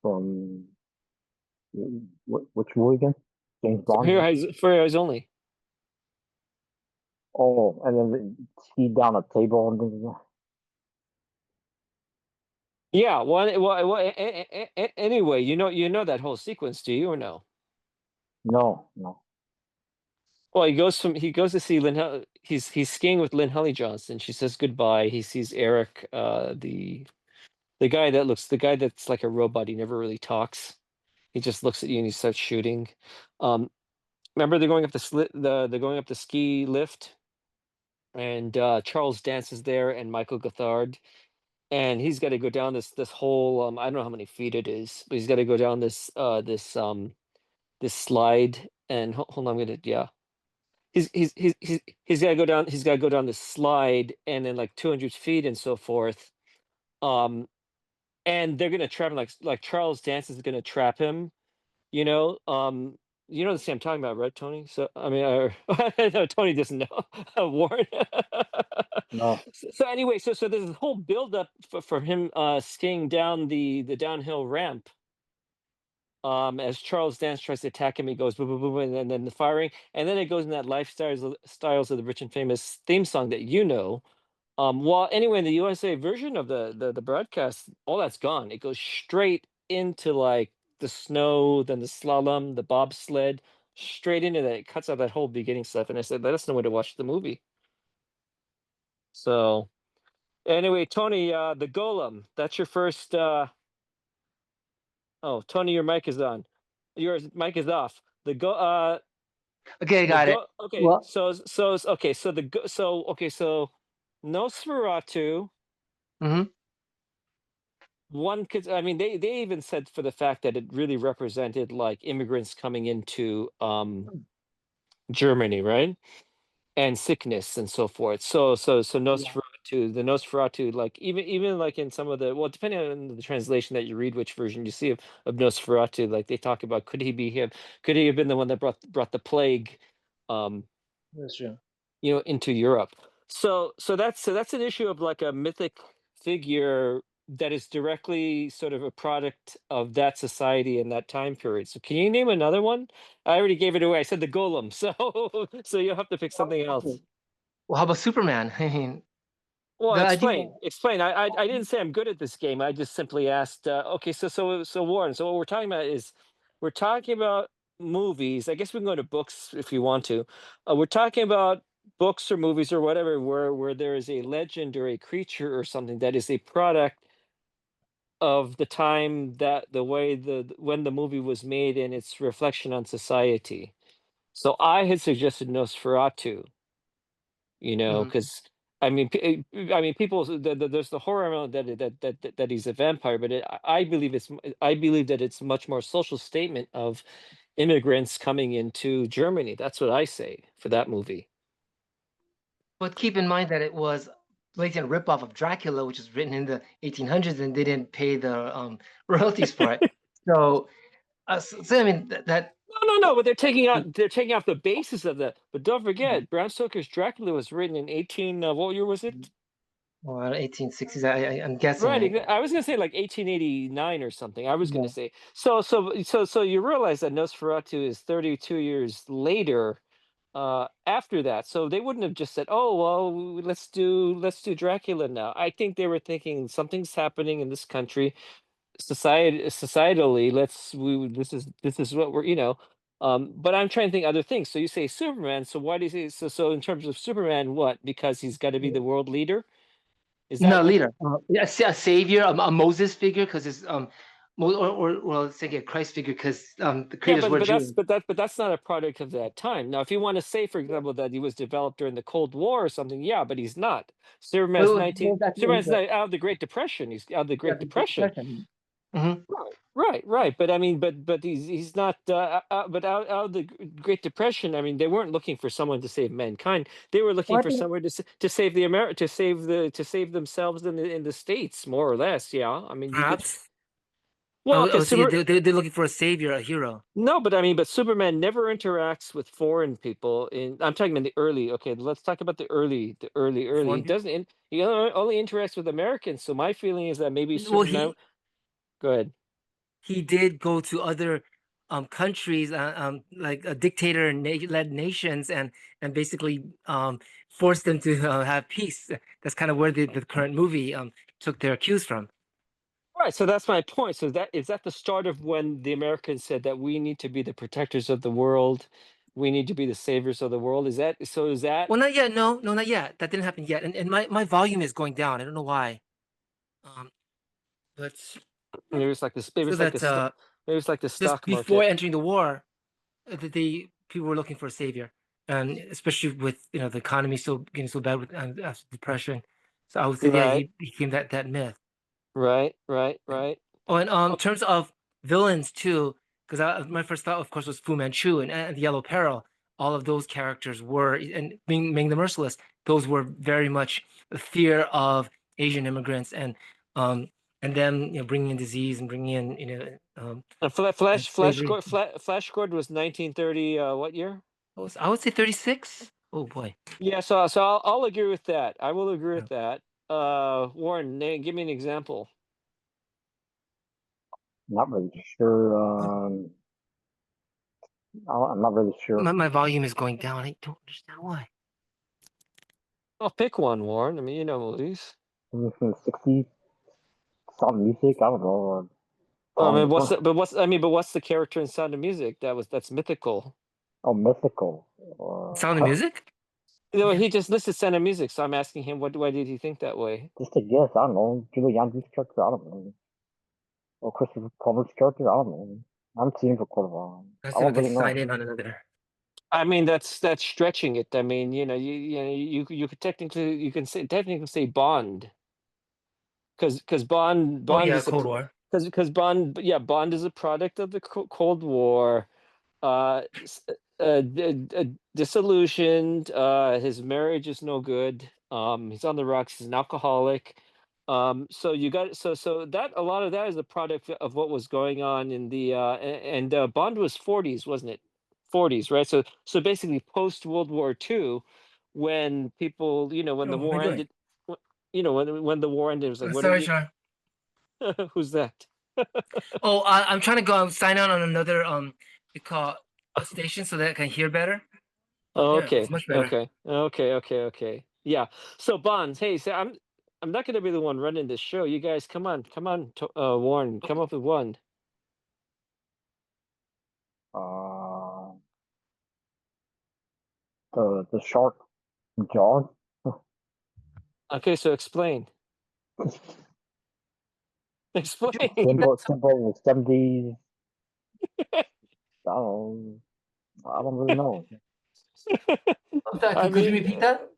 From which movie again? James Bond. For Your Eyes Only. Oh, and then ski down a table and things. Like that. Yeah, anyway, you know that whole sequence, do you, or no? No, no. Well, he goes to see he's skiing with Lynn Hully Johnson. She says goodbye. He sees Eric, the guy that's like a robot. He never really talks. He just looks at you and he starts shooting. Um, Remember they're going up the ski lift, and Charles Dance is there, and Michael Gothard, and he's got to go down this whole, I don't know how many feet it is, but he's got to go down this slide. And hold on, I'm gonna yeah. He's got to go down. He's got to go down this slide, and then like 200 feet and so forth. Um, and they're gonna trap him, like Charles Dance is gonna trap him. You know, um, you know the same I'm talking about, right, Tony? So I mean, no, Tony doesn't know. Warren. No. So anyway, so there's this whole buildup for him skiing down the downhill ramp. As Charles Dance tries to attack him, he goes boom, boom, boom, and then the firing, and then it goes in that styles of the rich and famous theme song that you know. Well, anyway, in the USA version of the broadcast, all that's gone. It goes straight into like the snow, then the slalom, the bobsled, straight into that. It cuts out that whole beginning stuff, and I said, let us know when to watch the movie. So anyway, Tony, the Golem. That's your first. Oh, Tony, your mic is on. Your mic is off. Okay, The got it. go. Okay, Well, so Nosferatu. Mhm. One could, I mean, they even said for the fact that it really represented like immigrants coming into Germany, right? And sickness and so forth. So yeah. Nosferatu, like even like in some of well, depending on the translation that you read, which version you see of Nosferatu, like they talk about, could he be him? Could he have been the one that brought the plague, um, That's true. into Europe? So that's an issue of like a mythic figure that is directly sort of a product of that society and that time period. So can you name another one? I already gave it away. I said the Golem. So you'll have to pick something else. Well, how about Superman? I mean, Well, The idea. explain, explain. I didn't say I'm good at this game. I just simply asked. Okay, so Warren. So what we're talking about is we're talking about movies. I guess we can go to books if you want to. We're talking about books or movies or whatever where there is a legend or a creature or something that is a product of the time that the way when the movie was made and its reflection on society. So I had suggested Nosferatu, Mhm. because I mean, people. There's the horror element that he's a vampire, but I believe I believe that it's much more social statement of immigrants coming into Germany. That's what I say for that movie. But keep in mind that it was blatant ripoff of Dracula, which was written in the 1800s, and they didn't pay the royalties for it. So, I mean that. No, no, no. But they're taking out the basis of that. But don't forget, Bram Stoker's Dracula was written in 18. What year was it? Or 1860s. I'm guessing. Right, I was gonna say like 1889 or something. I was gonna Yeah. say so you realize that Nosferatu is 32 years later after that. So they wouldn't have just said, "Oh, well, let's do Dracula now." I think they were thinking something's happening in this country, societally. This is what but I'm trying to think other things. So you say Superman, so why do you say so in terms of Superman, what? Because he's got to be the world leader? Is that No, what? leader. Yeah, a savior, a Moses figure, because it's or let's say a Christ figure, because the Yeah, creators were Jewish. but that's not a product of that time. Now, if you want to say, for example, that he was developed during the Cold War or something, yeah, but he's not. But Superman's actually Superman's not out of the Great Depression. He's out of the yeah, Great the Great Depression. Depression. Mhm. Right, right, right. But I mean, but he's not. But out of the Great Depression, I mean, they weren't looking for someone to save mankind. They were looking Well, I for think someone to save the to save themselves in the states, more or less. Yeah, I mean, you could. perhaps. Well, Oh, because see, they're looking for a savior, a hero. No, but I mean, but Superman never interacts with foreign people. I'm talking about the early. Okay, let's talk about the early. He Foreign people. doesn't. He only interacts with Americans. So my feeling is that maybe Well, Superman. Go ahead. he did go to other countries, like dictator led nations, and basically force them to have peace. That's kind of where the current movie took their cues from. Right. So that's my point. So that is that the start of when the Americans said that we need to be the protectors of the world, we need to be the saviors of the world. Is that so? Is that Well, not yet. No, no, not yet. That didn't happen yet. And my volume is going down. I don't know why. Um, but maybe it's like this? Maybe so it's like that this. Maybe it's like the just stock before market. entering the war, that the people were looking for a savior, and especially with the economy still getting so bad with after depression. So I would say, yeah, Right. he became that myth. Right. Right. Right. Oh, and Okay. terms of villains too, because my first thought, of course, was Fu Manchu and the Yellow Peril. All of those characters were, and Ming the Merciless, those were very much the fear of Asian immigrants and them bringing in disease and bringing in And slavery. Flash Gordon was 1930. What year? I would say 36. Oh boy. Yeah. So I'll agree with that. I will agree with that. Warren, give me an example. Not really sure. I'm not really sure. My volume is going down. I don't understand why. I'll pick one, Warren. I mean, you know movies. From the 60s, some music. I don't know. I mean, Song. but what's the character in Sound of Music that's mythical? Oh, mythical. Sound of Music? Yeah. He just listed Sound of Music, so I'm asking him, why did he think that way? just a guess. I don't know. Julie Andrews' character. I don't know. Or Christopher Plummer's character. I don't know. I haven't seen him for quite a while. Let's I see if I don't can really sign know. in on another. I mean, that's stretching it. I mean, you could technically say Bond, because Oh Bond yeah, is a Cold War. because Bond, yeah, Bond is a product of the Cold War. S- Disillusioned. His marriage is no good. He's on the rocks. He's an alcoholic. So you got so that a lot of that is a product of what was going on in the Bond was 40s, wasn't it? 40s, right? So basically post World War II, when people, when the Oh, what am I war doing? ended, when the war ended, it was like, what are Sorry, we? Sean. Who's that? Oh, I'm trying to go sign on another we call a station so that I can hear better. Oh, Oh, there, it's okay, much better. okay, okay, okay, okay. Yeah. So Bonds, hey, so I'm I'm not gonna be the one running this show. You guys, come on, Warren, come up with one. Uh, the shark in Jaws. Okay, so explain. Explain. Symbol of 70s. I don't really know. In fact, I could you mean, repeat that?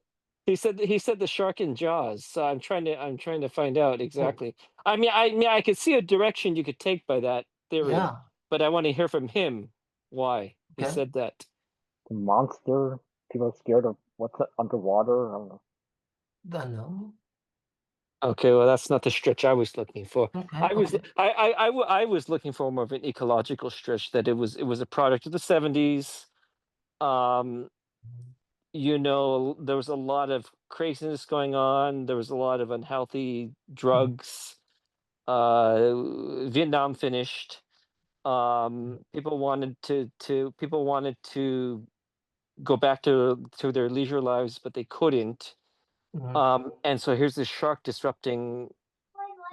he said the shark in Jaws. So I'm trying to find out Oh, exactly. I could see a direction you could take by that theory, yeah. but I want to hear from him why he Okay. said that. The monster. People are scared of what's underwater. I don't know. The unknown. Okay, well, that's not the stretch I was looking for. Okay. I was Okay. I was looking for more of an ecological stretch, that it was a product of the 70s. Um, there was a lot of craziness going on. There was a lot of unhealthy Mhm. drugs. Vietnam finished. People wanted to go back to their leisure lives, but they couldn't. Mhm. And so here's this shark disrupting,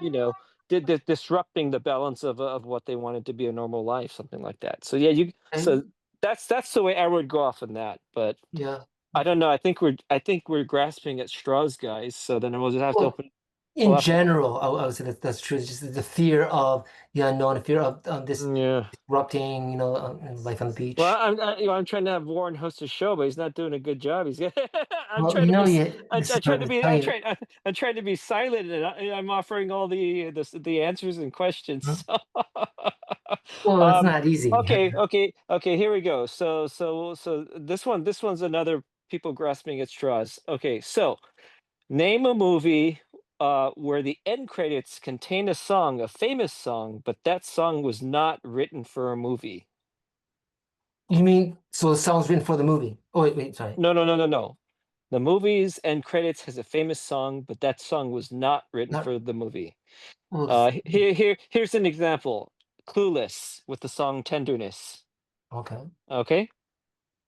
you know, disrupting the balance of what they wanted to be a normal life, something like that. So yeah, Okay. so that's the way I would go off on that. But Yeah. I don't know. I think we're grasping at straws, guys. So then we'll just have to Well, open. We'll in have to. general, I would say that's true. It's just the fear of the unknown, the fear of this Yeah. disrupting, life on the Well, beach. I'm trying to have Warren host a show, but he's not doing a good job. He's I'm Well, trying to be this I'm is trying what to I be tell you. I'm trying to be silent, and I'm offering all the answers and questions. Mhm. Well, it's um not easy. okay, here we go. So this one's another people grasping at straws. Okay, so name a movie where the end credits contain a song, a famous song, but that song was not written for a movie. You mean so the song's written for the movie? Oh, wait, sorry. No, no, no, no, no. The movie's end credits has a famous song, but that song was not written Not for the movie. well, it's- Here's an example. Clueless with the song Tenderness. okay. Okay,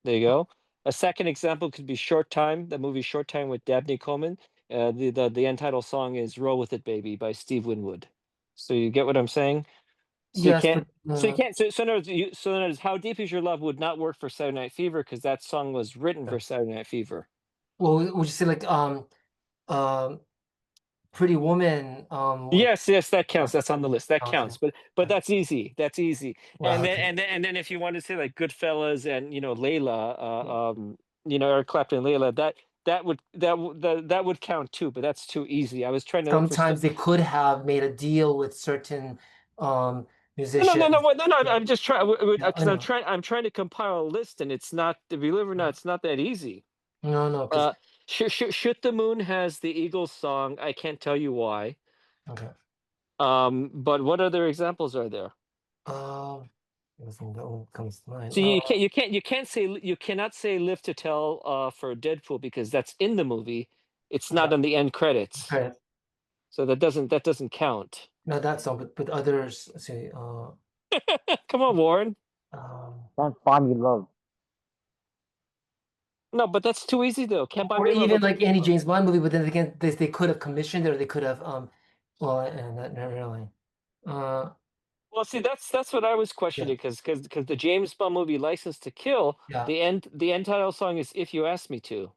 there you go. A second example could be Short Time, the movie Short Time with Dabney Coleman. The end title song is Roll With It Baby by Steve Winwood. So you get what I'm saying? So you Yes, can't but so you can't so in other words, in other words, How Deep Is Your Love would not work for Saturday Night Fever because that song was written for Saturday Night Fever. well, would you say like um Pretty Woman with Yes, yes, that counts. That's on the list. That okay. counts. But that's easy. That's easy. Well, And then okay. and then if you want to say like Goodfellas and Layla, Yeah. Eric Clapton, Layla, that would count too. But that's too easy. I was trying to look for stuff. Sometimes they could have made a deal with certain um No, no, no, no, musicians. no, no. Yeah, I'm just trying yeah, I because I'm know. trying. I'm trying to compile a list, and it's not. Believe it or not, it's not that easy. No, no, because Uh, Shoot the Moon has the Eagles song. I can't tell you why. okay. But what other examples are there? Everything that one comes to mind. So you cannot say Live to Tell for Deadpool because that's in the movie. It's not Yeah, on the end credits. right. So that doesn't count. Not that song, but others. Let's see. Come on, Warren. Um, Can't buy me love. No, but that's too easy though. Can't buy or me love. even Okay. like any James Bond movie, but then again, they could have commissioned it or they could have well, and not really. Uh, Well, see, that's what I was yeah, questioning because the James Bond movie License to Kill, yeah. the end title song is If You Ask Me To,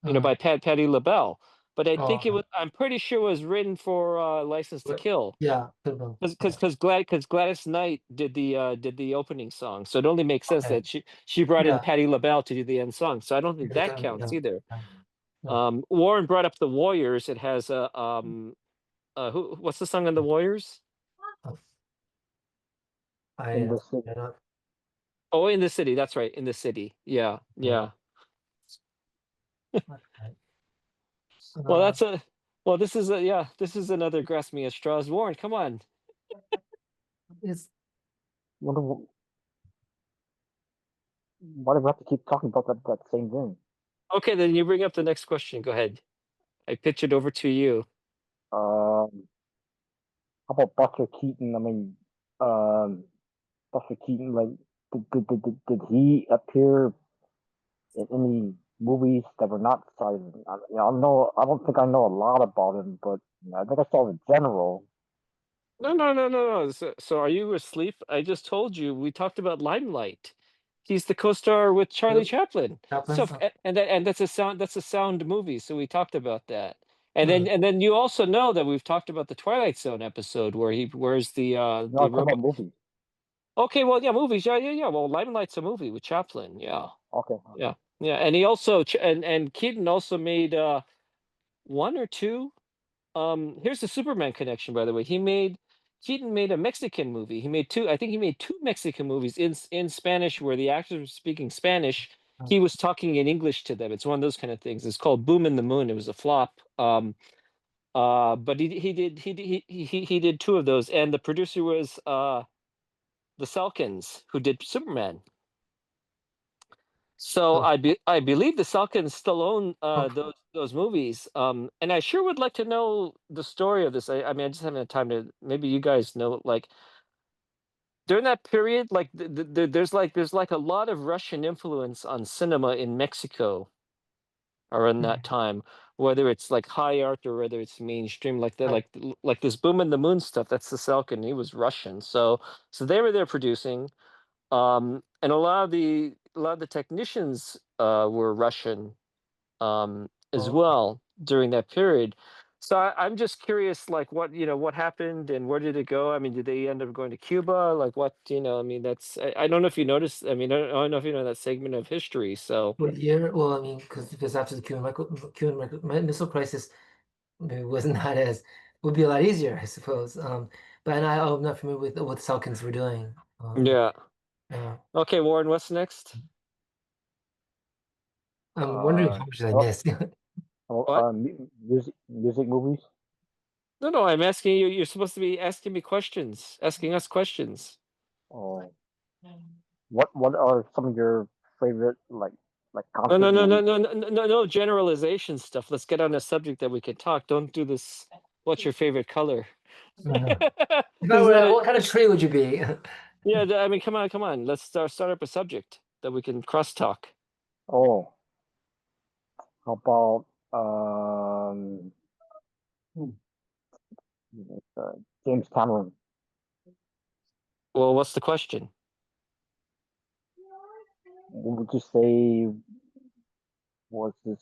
Mm. by Patti LaBelle. But I Oh, think I'm pretty sure it was written for License to but Kill. yeah, could have been. Yeah. Because Gladys Knight did the opening song, so it only makes sense Okay. that she brought in Yeah. Patti LaBelle to do the end song. So I don't think Yeah, that counts either. yeah. No. Warren brought up the Warriors. It has a what's the song on the Warriors? Oh, In I the city. I don't. Oh, In the City. That's right, In the City. Yeah, Yeah. yeah. Okay. Well, Uh, that's a well. This is another grasp me at straws. Warren, come on. it's Wonder why do we have to keep talking about that same thing? Okay, then you bring up the next question. Go ahead. I pitch it over to you. How about Buster Keaton? I mean, um, Buster Keaton, like, did he appear in any? movies that were not silent. I don't think I know a lot about him, but I think I saw the general. No, no, no, no, no. So are you asleep? I just told you we talked about Limelight. He's the co-star with Charlie Yep. Chaplin. Chaplin. So and that's a sound movie. So we talked about that. Mm. And then you also know that we've talked about the Twilight Zone episode where he wears No, I the talk about robot. movies. Okay, well, yeah, movies. Yeah, yeah, yeah. Well, Limelight's a movie with Chaplin. Yeah. Okay, Yeah. Yeah, and he also and Keaton also made one or two. Here's the Superman connection, by the way. Keaton made a Mexican movie. He made two. I think he made two Mexican movies in Spanish, where the actors were speaking Spanish. Mm. He was talking in English to them. It's one of those kind of things. It's called Boom in the Moon. It was a flop. But he did two of those, and the producer was the Selkins, who did Superman. So Oh, I believe the Salkins still own okay. those movies. And I sure would like to know the story of this. I mean, I just haven't had time to. Maybe you guys know, like during that period, like there's like a lot of Russian influence on cinema in Mexico around Mm. that time. Whether it's like high art or whether it's mainstream, like the Right. like this Boom in the Moon stuff. That's the Salkin. He was Russian, so they were there producing. And a lot of the technicians were Russian as Oh, well during that period. So I'm just curious, like what happened and where did it go? I mean, did they end up going to Cuba? Like what, I mean, I don't know if you noticed. I mean, I don't know if you know that segment of history. So what year? Well, I mean, because after the Cuban Missile Crisis, maybe it wasn't that as would be a lot easier, I suppose. But I'm not familiar with what the Salkins were doing. yeah. Yeah. Okay, Warren, what's next? I'm wondering uh, how much did I oh, miss? What? music movies. No, no, I'm asking you. You're supposed to be asking me questions, asking us questions. Oh, what are some of your favorite like No, no, concert no, no, movies? no, no, no, no generalization stuff. Let's get on a subject that we can talk. Don't do this. What's your favorite color? If I This is not were, a. what kind of tree would you be? Yeah, I mean, come on, come on. Let's start up a subject that we can cross talk. Oh, how about hmm, uh, James Cameron? Well, what's the question? What would you say was his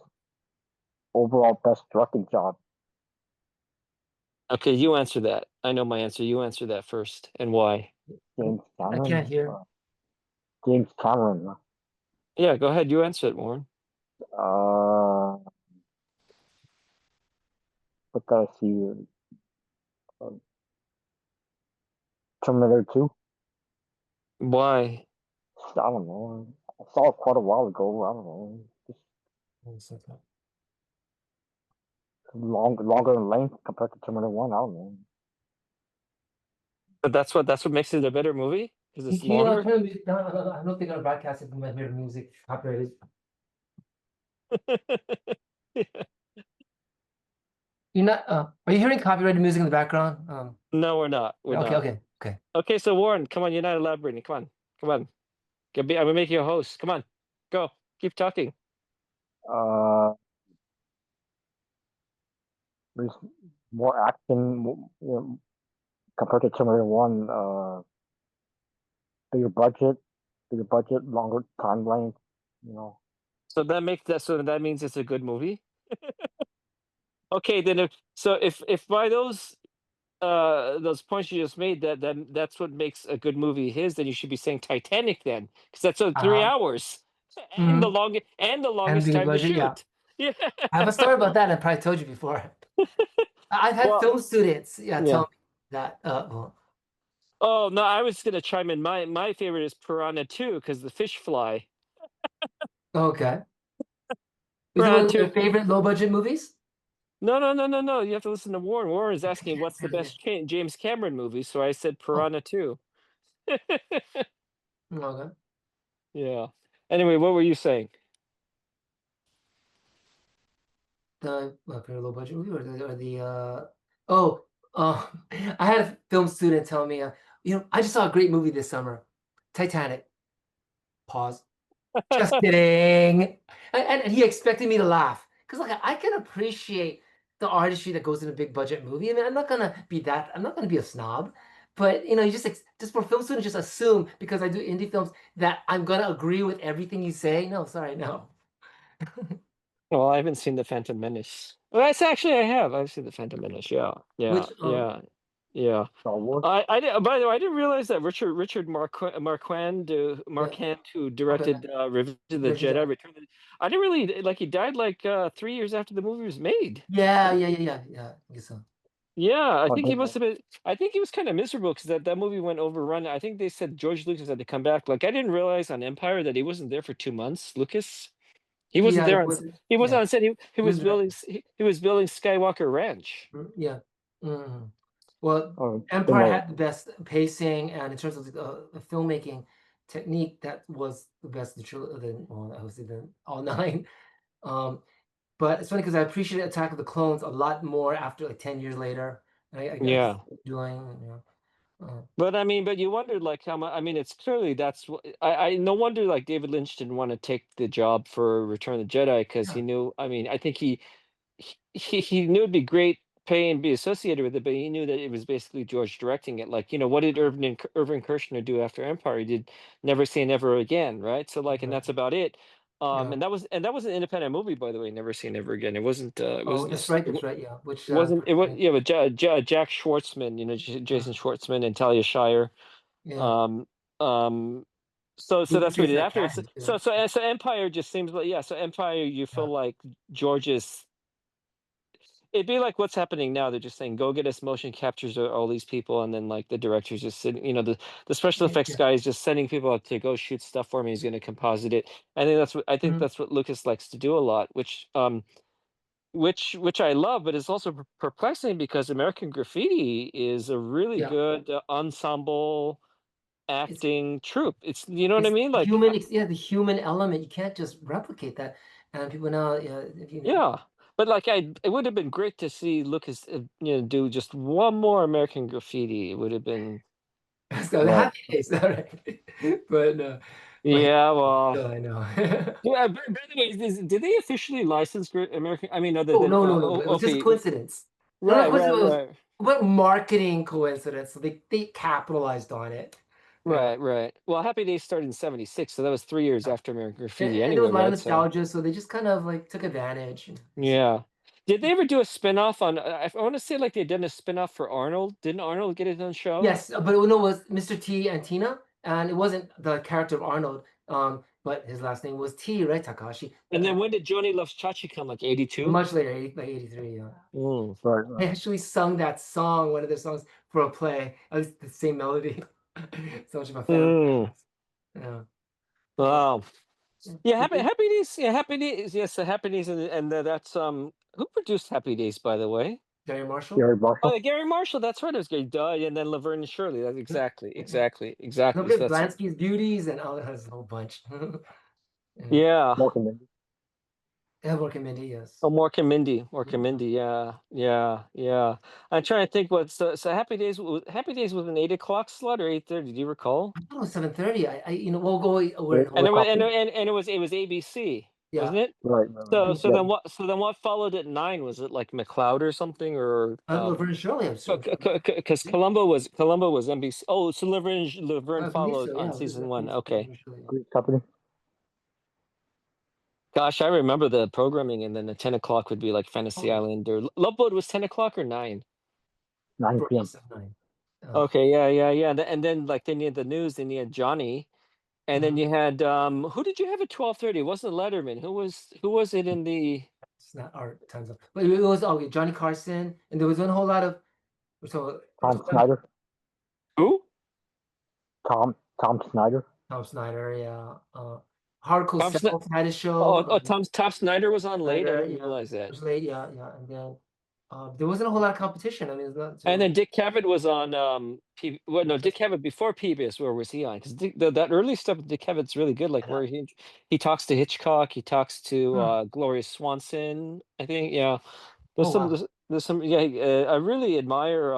overall best directing job? Okay, you answer that. I know my answer. You answer that first, and why? James I can't Cameron. hear. James Cameron. Yeah, go ahead. You answer it, Warren. Uh, what did I see? Uh, Terminator 2. Why? I don't know. I saw it quite a while ago. I don't know. Just longer in length compared to Terminator 1. I don't know. But that's what makes it a better movie because it's Can you longer. turn the music down? I don't think our broadcast is my favorite music copyrighted. You're not. Are you hearing copyrighted music in the background? No, we're not. We're Okay, not. okay, okay. Okay, so Warren, come on. You're not elaborating. Come on. Come on. I'm gonna make you a host. Come on. Go. Keep talking. Uh, there's more action, compared to Terminator 1. Bigger budget, longer time length. You know. So that means it's a good movie. Okay, then if by those points you just made that's what makes a good movie his, then you should be saying Titanic then, because that's 3 hours and Mhm. the And longest bigger time to budget, yeah. shoot. Yeah. I have a story about that. I probably told you before. I've had Well, film students, yeah, tell yeah. me that. Well, Oh no, I was gonna chime in. My favorite is Piranha 2 because the fish fly. okay. Is it Piranha one of 2. your favorite low budget movies? No, no, no, no, no. You have to listen to Warren. Warren is asking what's the Okay. best James Cameron movie, so I said Oh, Piranha 2. okay. Yeah. Anyway, what were you saying? The favorite low budget movie oh, I had a film student tell me, I just saw a great movie this summer, Titanic. Pause. Just kidding. And he expected me to laugh because like I can appreciate the artistry that goes in a big budget movie. I mean, I'm not gonna be that. I'm not gonna be a snob, but you know, you just for film students, just assume because I do indie films that I'm gonna agree with everything you say. No, sorry, no. Well, I haven't seen the Phantom Menace. Well, that's actually I have. I've seen the Phantom Menace. Yeah, yeah, Which yeah, yeah. Star Wars. By the way, I didn't realize that Richard yeah, Marquand, who okay, directed Revenge of the Bridget, Jedi, Return. I didn't really like. He died like 3 years after the movie was made. yeah. I guess so. Yeah, I Oh, think he no, must have been. I think he was kind of miserable because that movie went overrun. I think they said George Lucas had to come back. Like I didn't realize on Empire that he wasn't there for 2 months. Lucas, he wasn't Yeah, there it on. wasn't. He Yeah, wasn't on set. He he was was building. directing. He was building Skywalker Ranch. Yeah. Mhm. Well, then Empire had the best pacing, and in terms of the filmmaking technique, that was the best. Well, obviously, the all nine. Um, but it's funny because I appreciated Attack of the Clones a lot more after like 10 years later. I guess Yeah. doing, you know, But I mean, but you wondered like how much. I mean, it's clearly that's what I. No wonder like David Lynch didn't want to take the job for Return of the Jedi because yeah, he knew. I mean, I think he knew it'd be great pay and be associated with it, but he knew that it was basically George directing it. Like, what did Irvin Kershner do after Empire? He did Never Say Never Again, right? So like, and that's exactly. about it. Yeah. And that was an independent movie, by the way. Never Say Never Again. It wasn't. It Oh, wasn't. that's right. That's right. Yeah. Which It wasn't. It was. unfortunately, Yeah, but Jack Schwartzman. Jason Schwartzman and Talia Shire. yeah, Um, um, so good that's what he taste did in afterwards. academy too. So Empire just seems like, yeah. So Empire, you Yeah. feel like George's. It'd be like what's happening now. They're just saying, "Go get us motion captures of all these people," and then like the director's just sitting. The special effects Yeah. guy is just sending people out to go shoot stuff for me. He's going to composite it. I think Mhm. that's what Lucas likes to do a lot, which I love, but it's also perplexing because American Graffiti is a really Yeah. good ensemble It's acting troupe. It's you know what I it's mean? Like human. Yeah, the human element. You can't just replicate that. And people now, yeah, if you know, yeah, but like it would have been great to see Lucas, do just one more American Graffiti. It would have been so the right. happy days, all right. But no, but yeah. Well, I know. yeah. By the way, did they officially license American? I mean, other Oh than no, no, no! It was just a OP, coincidence. Not a right, coincidence. right, It was right. what marketing coincidence. So they capitalized on it. Yeah. Right, right. Well, Happy Days started in '76, so that was 3 years after American Graffiti And there was anyway, a lot of right? So nostalgia, so they just kind of like took advantage. yeah. Did they ever do a spin-off on I want to say like they did a spin-off for Arnold? Didn't Arnold get his own show? Yes, but no, it was Mr. T and Tina, and it wasn't the character of Arnold. But his last name was T, right? Takashi. And then when did Johnny Loves Chachi come? Like 82? Much later, like 83. Yeah. Mm. Right. I Right. actually sung that song, one of their songs, for a play. At least the same melody. So much of a fan of Mm. yeah. But Wow. Yeah, it did- Happy Days. Yeah, Happy Days. Yes, the Happy Days, and that's who produced Happy Days, by the way? Gary Marshall. Gary Oh, Marshall. yeah, Gary Marshall. That's right. It was Gary Duh, and then Laverne and Shirley. That's Don't exactly. So forget that's Blansky's Beauties and all that, a whole bunch. Yeah. yeah. Morgan Mindy. Yeah, working Mindy, yes. Oh, Mork and Yeah. Mindy. Yeah, yeah, yeah. I'm trying to think what. So Happy Days was an 8 o'clock slot or 8:30. Do you recall? I thought it was 7:30. We'll go over Eight it. And Hold it on. was o'clock. it was ABC, Yeah. wasn't it? Right. Right. Right. And Yep. So then what followed at 9? Was it like McLeod or something or Laverne and Shirley, I'm sure. because Columbo was NBC. Oh, so Laverne I believe followed so. on Yeah, season I one. believe so. Okay. Laverne and Shirley, yeah. Great company. Gosh, I remember the programming, and then the 10 o'clock would be like Oh, Fantasy yeah. Island or Love Boat was 10 o'clock or 9. 9 For p.m. us at 9. Okay, yeah. And then like then you had the news, then you had Johnny, and then Mhm. you had who did you have at 12:30? It wasn't Letterman. Who was it in the It's not our times up. But it was okay, Johnny Carson, and there was a whole lot of so Tom Snyder. who? Tom Snyder. Tom Snyder, yeah. Hardcore Tom Snyder. Self had a show. Tom Snyder was on late. I Snyder, didn't yeah. realize It that. was late, yeah. And then there wasn't a whole lot of competition. I mean, it's not And so then Dick Cavett was on well, no, Dick Cavett before PBS. Where was he on? Because that early stuff with Dick Cavett's really good. Like where he talks to Hitchcock, he talks to Hmm. Gloria Swanson. I think yeah. Oh wow. There's some yeah. I really admire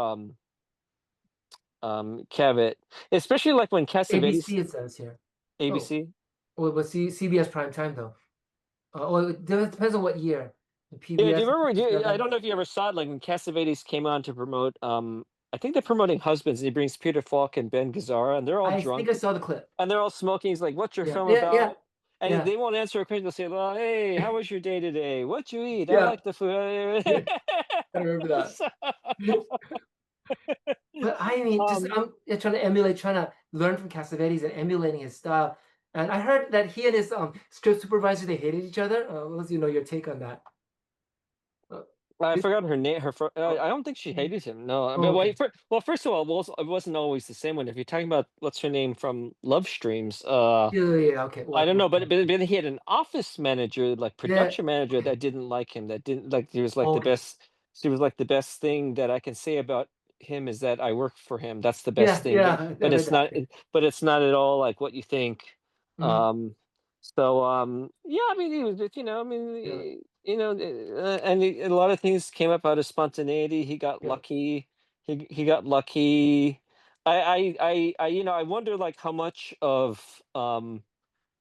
Cavett, especially like when Cassavetes ABC it says here. Oh, ABC. Well, but CBS prime time though. Well, it depends on what year. The Yeah, do you PBS remember? I 57. don't know if you ever saw it, like when Cassavetes came on to promote. I think they're promoting Husbands. And he brings Peter Falk and Ben Gazzara, and they're all I think I drunk saw the clip. and they're all smoking. He's like, "What's your Yeah, film yeah, yeah, about?" And yeah, they won't answer a question. They'll say, "Well, hey, how was your day today? What you eat? I yeah. like the food." I remember that. So, But I mean, just um, I'm trying to emulate, trying to learn from Cassavetes and emulating his style. And I heard that he and his script supervisor they hated each other. What was your take on that? Uh, I did, forgot her name. oh, I don't think she hated him. No, I oh, mean, okay. well, first of all, it wasn't always the same one. If you're talking about what's her name from Love Streams, Yeah, yeah, yeah, okay. I don't know, What? but he had an office manager, like Yeah. production manager, Okay. that didn't like him. That didn't like. He was like Oh, the okay. best. She was like the best thing that I can say about him is that I work for him. That's the best Yeah, thing. yeah. I heard that. Yeah. But it's not at all like what you think. Mhm. Um, yeah, I mean, he was, just, I mean, Yeah, a lot of things came up out of spontaneity. He got yeah, lucky. He got lucky. I wonder like how much of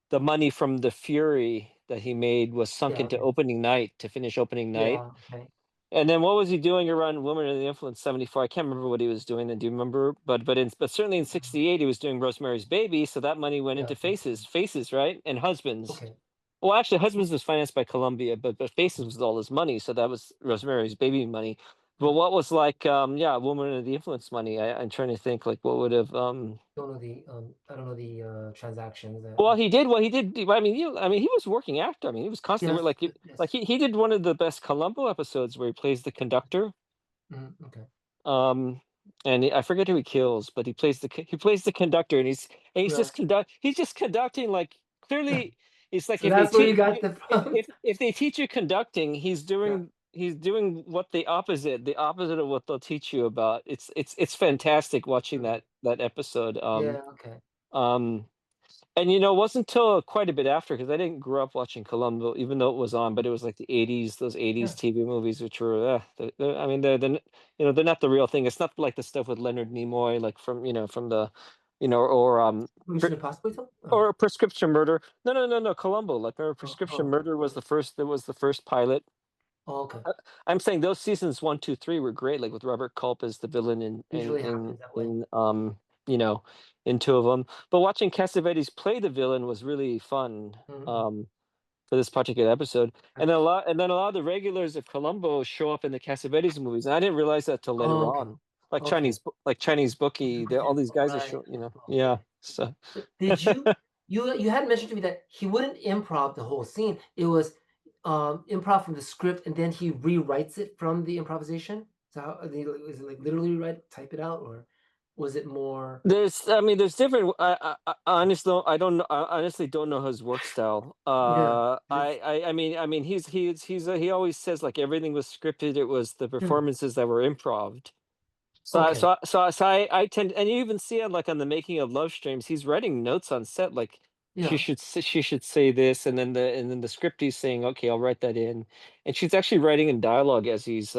the money from the Fury that he made was sunk yeah. into Okay. opening night to finish opening night. Yeah. Okay. And then what was he doing around Woman of the Influence 74? I can't remember what he was doing. And do you remember? But certainly in Mhm. 68 he was doing Rosemary's Baby, so that money went Yeah. into Okay. Faces, right? And Husbands. Okay. Well, actually Husbands was financed by Columbia, but Faces was all his money, so that was Rosemary's Baby money. But Mhm. what was like yeah, Woman of the Influence money? I'm trying to think like what would have Don't know the I don't know the transactions. Well, he did. I mean, he was working actor. I mean, he was constantly Yes. like, Yes. he did one of the best Columbo episodes where he plays the conductor. Mhm. Okay. Um, I forget who he kills, but he plays the conductor, and Yeah. he's just conducting like clearly. It's like So if they that's where you teach got the from. if they teach you conducting, Yeah. he's doing what the opposite of what they'll teach you about. It's fantastic watching Mhm. that episode. Yeah. Okay. Um, And it wasn't till quite a bit after because I didn't grow up watching Columbo, even though it was on, but it was like the '80s, those '80s Yeah. TV movies, which were, I mean, they're not the real thing. It's not like the stuff with Leonard Nimoy, like from the, or Mission Impossible. Too? or Prescription Murder. No, no, no, no, Columbo. Like, remember Prescription Oh. Murder was Okay. the first. That was the first pilot. Oh, okay. Uh, I'm saying those seasons 1, 2, 3 were great, like with Robert Culp as the villain Usually happens that way. you know, in two of them. But watching Cassavetes play the villain was really fun Mm-hmm. for this particular episode. And then a lot of the regulars of Columbo show up in the Cassavetes movies, and I didn't realize that till Oh, later okay. on. Like Okay. Chinese Bookie, all Yeah. these All guys are right. show, Okay. yeah. So But did you had mentioned to me that he wouldn't improv the whole scene. It was improv from the script and then he rewrites it from the improvisation. So how is it like literally rewrite, type it out, or was it more there's different. I honestly, I don't. I honestly don't know his work style. yeah. It's He always says like everything was scripted. It was the yeah. performances that were improv. Okay. I tend, and you even see it like on the making of Love Streams. He's writing notes on set, like Yeah. she should say this, and then the script he's saying, okay, I'll write that in, and she's actually writing in dialogue as he's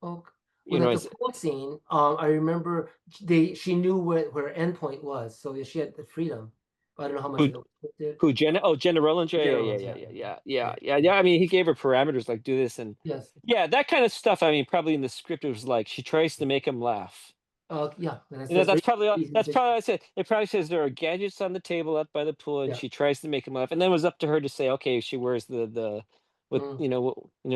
Okay. you Well, know like the as pool scene, I remember she knew where her endpoint was, so she had the freedom. I don't know how much who of it was scripted. Who, Jenna? Oh, Jenna Rollins. Yeah, yeah, yeah, Generals, yeah, yeah. yeah, Okay. yeah, yeah, Okay. yeah, Yeah. yeah. I mean, he gave her parameters like do this and Yes. yeah, that kind of stuff. I mean, probably in the script it was like she tries to make him laugh. Yeah. And that's very easy to That's say. probably I said. It probably says there are gadgets on the table out by the pool, and Yeah. she tries to make him laugh, and then it was up to her to say, okay, she wears with Mm,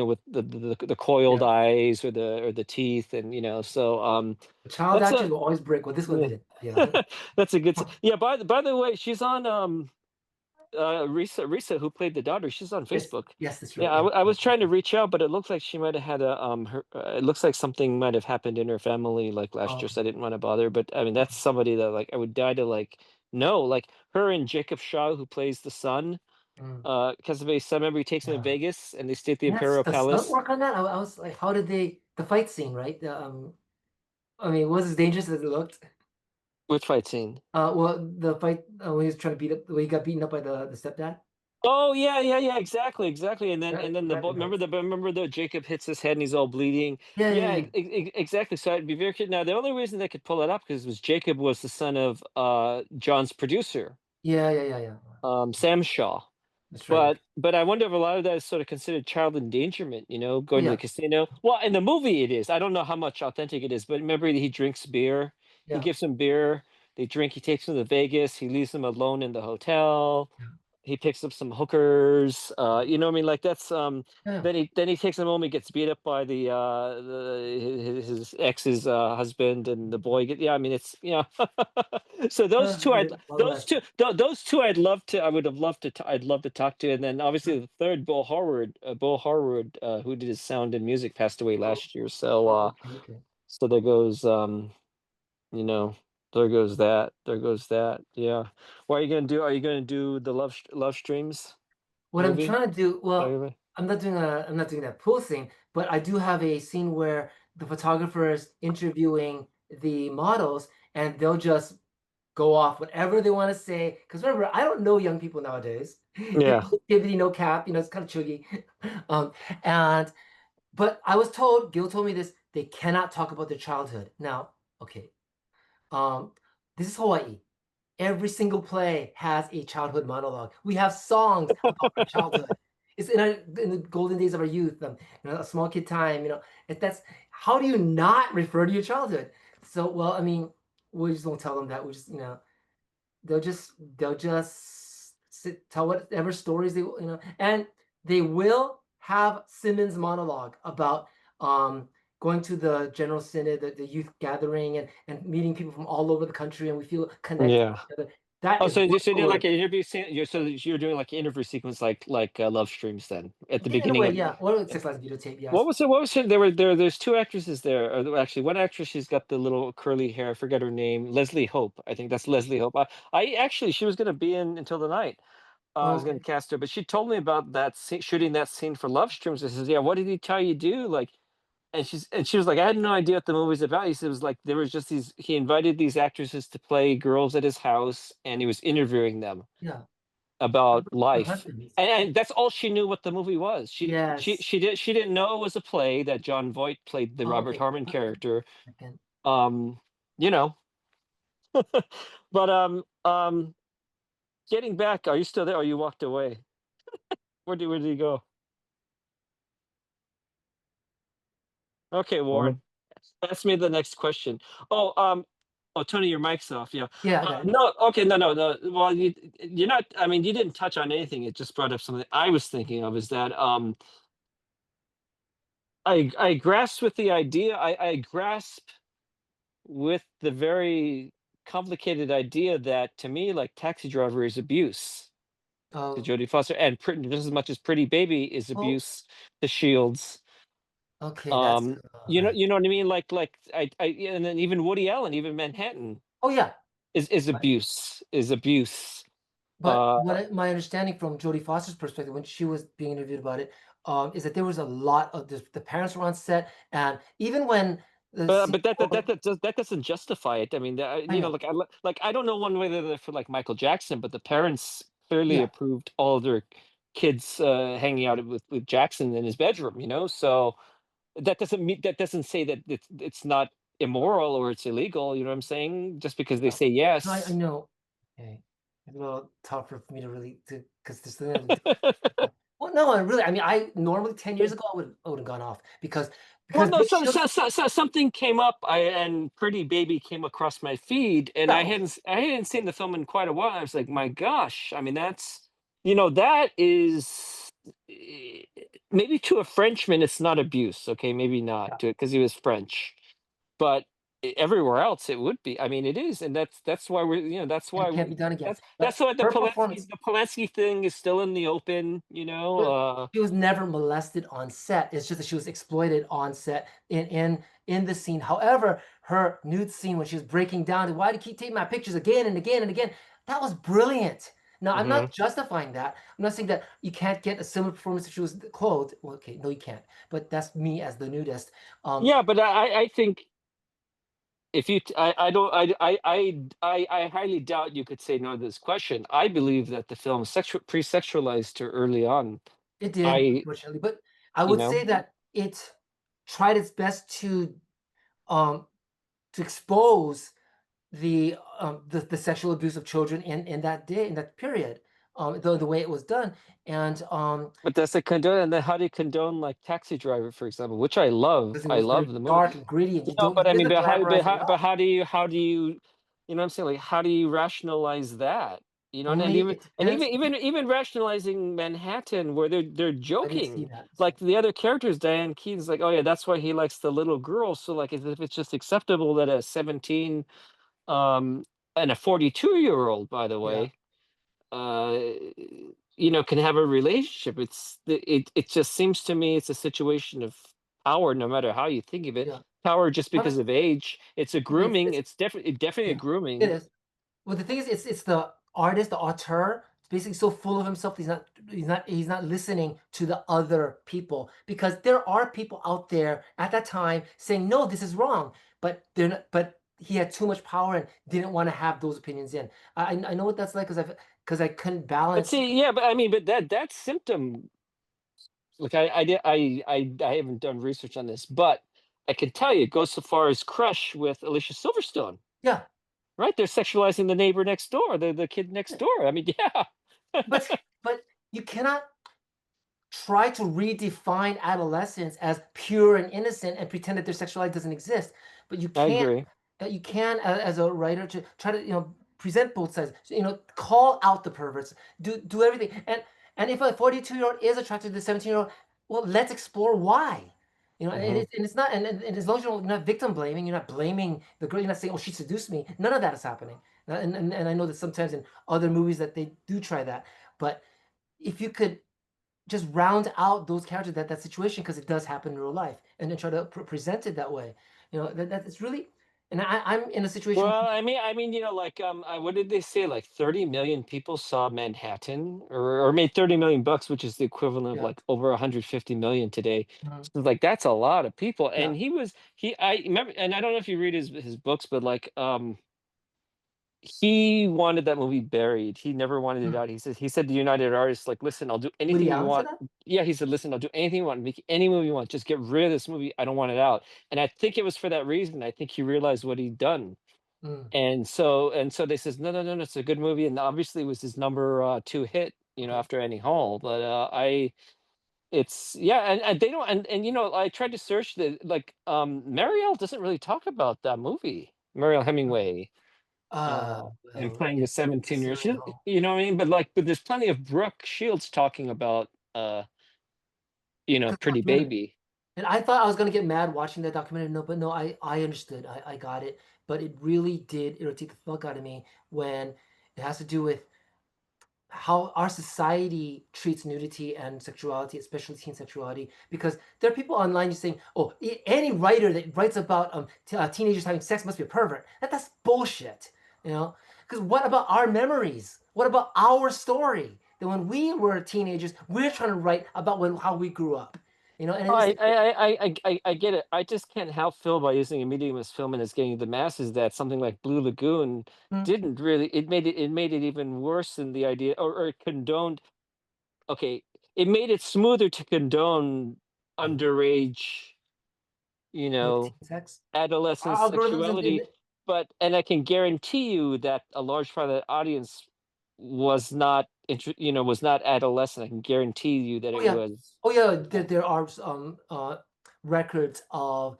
with the coiled yeah. eyes or the teeth, and so The child that's actors a will always break. Well, this one yeah. didn't. Yeah. That's a yeah. By the way, she's on Risa, who played the daughter, she's on Yes. Facebook. Yes, that's Yeah, right. Yeah. I was trying to reach out, but it looks like she might have had it looks like something might have happened in her family like last year, Oh, so I didn't want to bother. But I mean, that's somebody that like I would die to like know, like her and Jacob Shaw, who plays the son, mm, Casavetes' son. Remember, he takes him to yeah. Vegas, and they stay at the And that's Imperial the stunt Palace work on that. I was like, how did the fight scene, right? I mean, was as dangerous as it looked. with fight scene. Well, the fight when he was trying to beat up, when he got beaten up by the stepdad. Oh yeah, yeah, yeah, exactly, exactly. That And then that hurts. remember the Jacob hits his head and he's all bleeding. Yeah, yeah, Yeah, yeah. exactly. So I'd be very curious. Now the only reason they could pull it up because was Jacob was the son of John's producer. Yeah, yeah, yeah, yeah. Sam Shaw. That's right. But I wonder if a lot of that is sort of considered child endangerment, Oh going to the yeah, casino. Well, in the movie it is. I don't know how much authentic it is, but remember he drinks beer. He yeah, gives him beer. They drink. He takes them to Vegas. He leaves them alone in the hotel. yeah, He picks up some hookers. You know what I mean? Like that's yeah. then he takes them home. He gets beat up by his ex's husband, and the boy get, yeah. I mean, it's, so those two Yeah, love that. those two I would have loved to I'd love to talk to. And then obviously the third, Bull Harwood, who did his sound and music, passed away Oh, last year. So okay, okay. so there goes, you know, there goes that. There goes that. Yeah. What are you gonna do? Are you gonna do the Love Streams What I'm movie? trying to do, By well, the way? I'm not doing that pool scene, but I do have a scene where the photographer is interviewing the models, and they'll just go off whatever they want to say. Because remember, I don't know young people nowadays. Yeah. No activity, no cap, it's kind of chuggy. Um, and but I was told, Gil told me this, they cannot talk about their childhood. Now, okay, um, this is Hawaii. Every single play has a childhood monologue. We have songs about our childhood. It's in the golden days of our youth, a small kid time. If that's how do you not refer to your childhood? So, well, I mean, we just don't tell them that. We just, they'll just tell whatever stories and they will have Simmons monologue about um going to the general synod, the youth gathering, and meeting people from all over the country, and we feel connected to Yeah. each other. That Oh, is so word so for you're like word. an interview scene. You're doing like an interview sequence, Love Streams, then at the Yeah, in a beginning way, of. yeah. Or it's six lines videotape, What yes. was it? There's two actresses there. Actually, one actress, she's got the little curly hair. I forget her name. Leslie Hope. I think that's Leslie Hope. I actually, she was going to be in until the night. I was going Okay. to cast her, but she told me about that scene, shooting that scene for Love Streams. I says, "Yeah, what did he tell you to do?" Like, and she was like, "I had no idea what the movie's about." He said it was like there was just these. He invited these actresses to play girls at his house, and he was interviewing them Yeah. about What life. happens? And that's all she knew what the movie was. Yes. She didn't know it was a play that John Voight played the Oh, Robert okay. Harmon character. Second. Um, you know, but getting back, are you still there? Or you walked away? Where did you go? Okay, Tony. Warren, ask me the next question. Oh, oh, Tony, your mic's off. Yeah. Yeah, I got it. No, okay, no, no, no. Well, you're not. I mean, you didn't touch on anything. It just brought up something I was thinking of. Is that I grasp with the idea. I grasp with the very complicated idea that, to me, like Taxi Driver is abuse to Oh, Jodie Foster, and just as much as Pretty Baby is oh, abuse to Shields. okay, that's Um, you know what I mean? Yeah, and then even Woody Allen, even Manhattan oh yeah. is abuse, is abuse. But Uh, my understanding from Jodie Foster's perspective when she was being interviewed about it, is that there was a lot of the parents were on set, and even when the scene, but that doesn't justify it. I mean, I know, like I don't know one way or the other for like Michael Jackson, but the parents clearly yeah, approved all of their kids hanging out with Jackson in his bedroom. So that doesn't say that it's not immoral or it's illegal. You know what I'm saying? Just because they yeah. say No, I yes. know. Okay, it's a little tougher for me to really to because there's something well, no, I mean, I normally 10 years ago I would have gone off Well, because no, Brooke Shields, something came up, and Pretty Baby came across my feed, and yeah, okay, I hadn't seen the film in quite a while. I was like, my gosh, I mean, that is, maybe to a Frenchman, it's not abuse. Okay, maybe not yeah, to it because he was French, but everywhere else it would be. I mean, it is, and that's why and it can't be done again. that's But why her performance. The Polanski thing is still in the open. But she was never molested on set. It's just that she was exploited on set in the scene. However, her nude scene when she was breaking down, why do you keep taking my pictures again and again and again? That was brilliant. Now, I'm Mhm. not justifying that. I'm not saying that you can't get a similar performance if she was clothed. Well, okay, no, you can't. But that's me as the nudist. Yeah, but I think if you t I don't I highly doubt you could say no to this question. I believe that the film pre-sexualized her early on. It did, I unfortunately. But I you would say know? that it tried its best um to expose the sexual abuse of children in that day, in that period, the way it was done. And But that's a condone, and then how do you condone like Taxi Driver, for example, which I love. because it I was love very the movie. dark and gritty, and You know, but it I mean, doesn't glamorize it but enough. you know what I'm saying? Like, how do you rationalize that? You know, and Only even it depends if you, even rationalizing Manhattan, where they're I didn't see joking, that. like the other characters, Diane Keaton's like, oh yeah, that's why he likes the little girl. So like, as if it's just acceptable that a 17 um and a 42-year-old, by the Yeah, way, uh you know, can have a relationship. It just seems to me it's a situation of power, no matter how you think of it. yeah. Power just I mean, because of age. It's a grooming. it's Definitely a yeah, it grooming. is. Well, the thing is, it's the artist, the auteur, is basically so full of himself. He's not listening to the other people, because there are people out there at that time saying, no, this is wrong, but they're not. But he had too much power and didn't want to have those opinions in. I know what that's like, because I couldn't But balance. see, yeah, but I mean, but that symptom, like I haven't done research on this, but I can tell you it goes so far as Crush with Alicia Silverstone, Yeah, right? They're sexualizing the neighbor next door, the kid next door. I mean, yeah. but but you cannot try to redefine adolescence as pure and innocent and pretend that their sexuality doesn't exist. But I agree. you can, as a writer, to try to, present both sides. So, call out the perverts, do everything. And if a 42-year-old is attracted to the 17-year-old, well, let's explore why. Hmm. And it's not, and as long as you're not victim blaming, you're not blaming the girl, you're not saying, oh, she seduced me. None of that is happening. And I know that sometimes in other movies that they do try that. But if you could just round out those characters, that situation, because it does happen in real life, and then try to present it that way. That it's really, and I'm in a situation. Well, I mean, you know, like, what did they say? Like 30 million people saw Manhattan, or made 30 million bucks, which is the equivalent of Yeah. like over 150 million today. Mhm. So like, that's a lot of people. Yeah. And I remember, and I don't know if you read his books, but like, he wanted that movie buried. He never wanted it Mm. out. He said to United Artists, like, listen, I'll do Woody anything you Allen said want. that. Yeah, he said, listen, I'll do anything you want, make any movie you want. Just get rid of this movie. I don't want it out. And I think it was for that reason. I think he realized what he'd done. Mm. And so they says, no, no, no, no, it's a good movie. And obviously it was his number two hit, you know, Okay. after Annie Hall. But it's yeah, and they don't, and you know, I tried to search the like Marielle doesn't really talk about that movie. Marielle Hemingway, and Well, playing the it's 17-year. I know. You know what I mean? But like, but there's plenty of Brooke Shields talking about you know, 'Cause Pretty documentary. Baby. And I thought I was gonna get mad watching that documentary. No, but no, I understood. I got it. But it really did irritate the fuck out of me when it has to do with how our society treats nudity and sexuality, especially teen sexuality, because there are people online just saying, "Oh, any writer that writes about teenagers having sex must be a pervert." That's bullshit, you know. Because what about our memories? What about our story? That when we were teenagers, we're trying to write about how we grew up, And Oh, it's like, I get it. I just can't help feel by using a medium as film and as getting the masses that something like Blue Lagoon hmm, didn't really. It made it even worse than the idea, or it condoned. Okay, it made it smoother to condone um, underage, you know, teen sex adolescent algorithms sexuality. But and I can guarantee you that a large part of the audience was not, you know, was not adolescent. I can guarantee you that oh it yeah, was. oh yeah. There are records um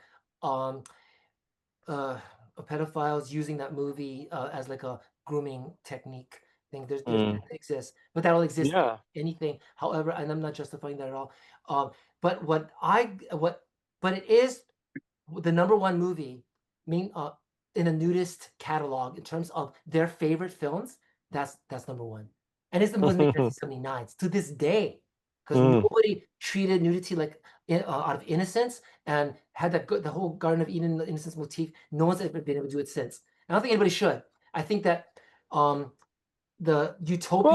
uh, pedophiles using that movie as like a grooming technique thing. Mm, That exists, but that'll exist in yeah. anything. However, and I'm not justifying that at all. But but it is the number one movie, mean in a nudist catalog in terms of their favorite films. That's number one, and it was made in 1979 to this day, because Mm. nobody treated nudity like out of innocence and had the whole Garden of Eden innocence motif. No one's ever been able to do it since. I don't think anybody should. I think that the Well, utopia.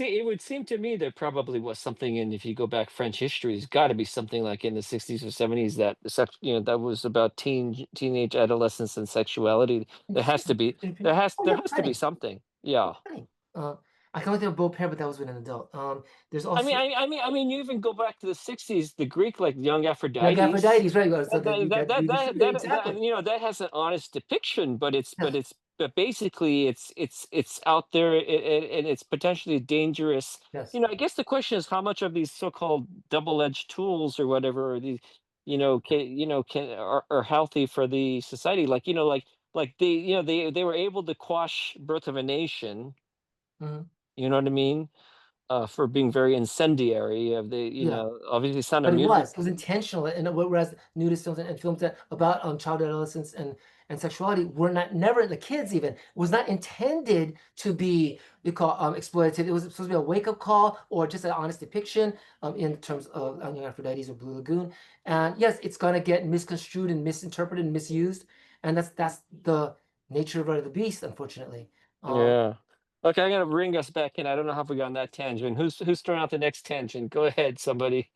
it would seem to me there probably was something in, if you go back French history, it's got to be something like in the 60s or 70s that you know, that was about teenage adolescence and sexuality. There has to be Oh, there yeah, has to be plenty. something. Yeah. Plenty. Uh, I can only think of Beau Pair, but that was with an adult. There's I mean, also you even go back to the '60s, the Greek, like Young Young Aphrodite's. Aphrodite, right? So That that you that got that you that, distribute that, exactly. that you know that has an honest depiction, but Yes. basically it's out there, and it's potentially dangerous. Yes. I guess the question is how much of these so-called double-edged tools or whatever, or these, can are healthy for the society. Like they, they were able to quash Birth of a Nation. Mhm. You know what I mean? For being very incendiary of the, Yeah. obviously Sound of But Music. it was intentional, and whereas nudist films and films that about child adolescence and sexuality were not never the kids even was not intended to be you call exploitative. It was supposed to be a wake up call or just an honest depiction in terms of Young Aphrodite's or Blue Lagoon. And yes, it's gonna get misconstrued and misinterpreted and misused, and that's the nature of the beast, unfortunately. Um, Yeah. Okay, I'm gonna bring us back in. I don't know how we got on that tangent. Who's throwing out the next tangent? Go ahead, somebody.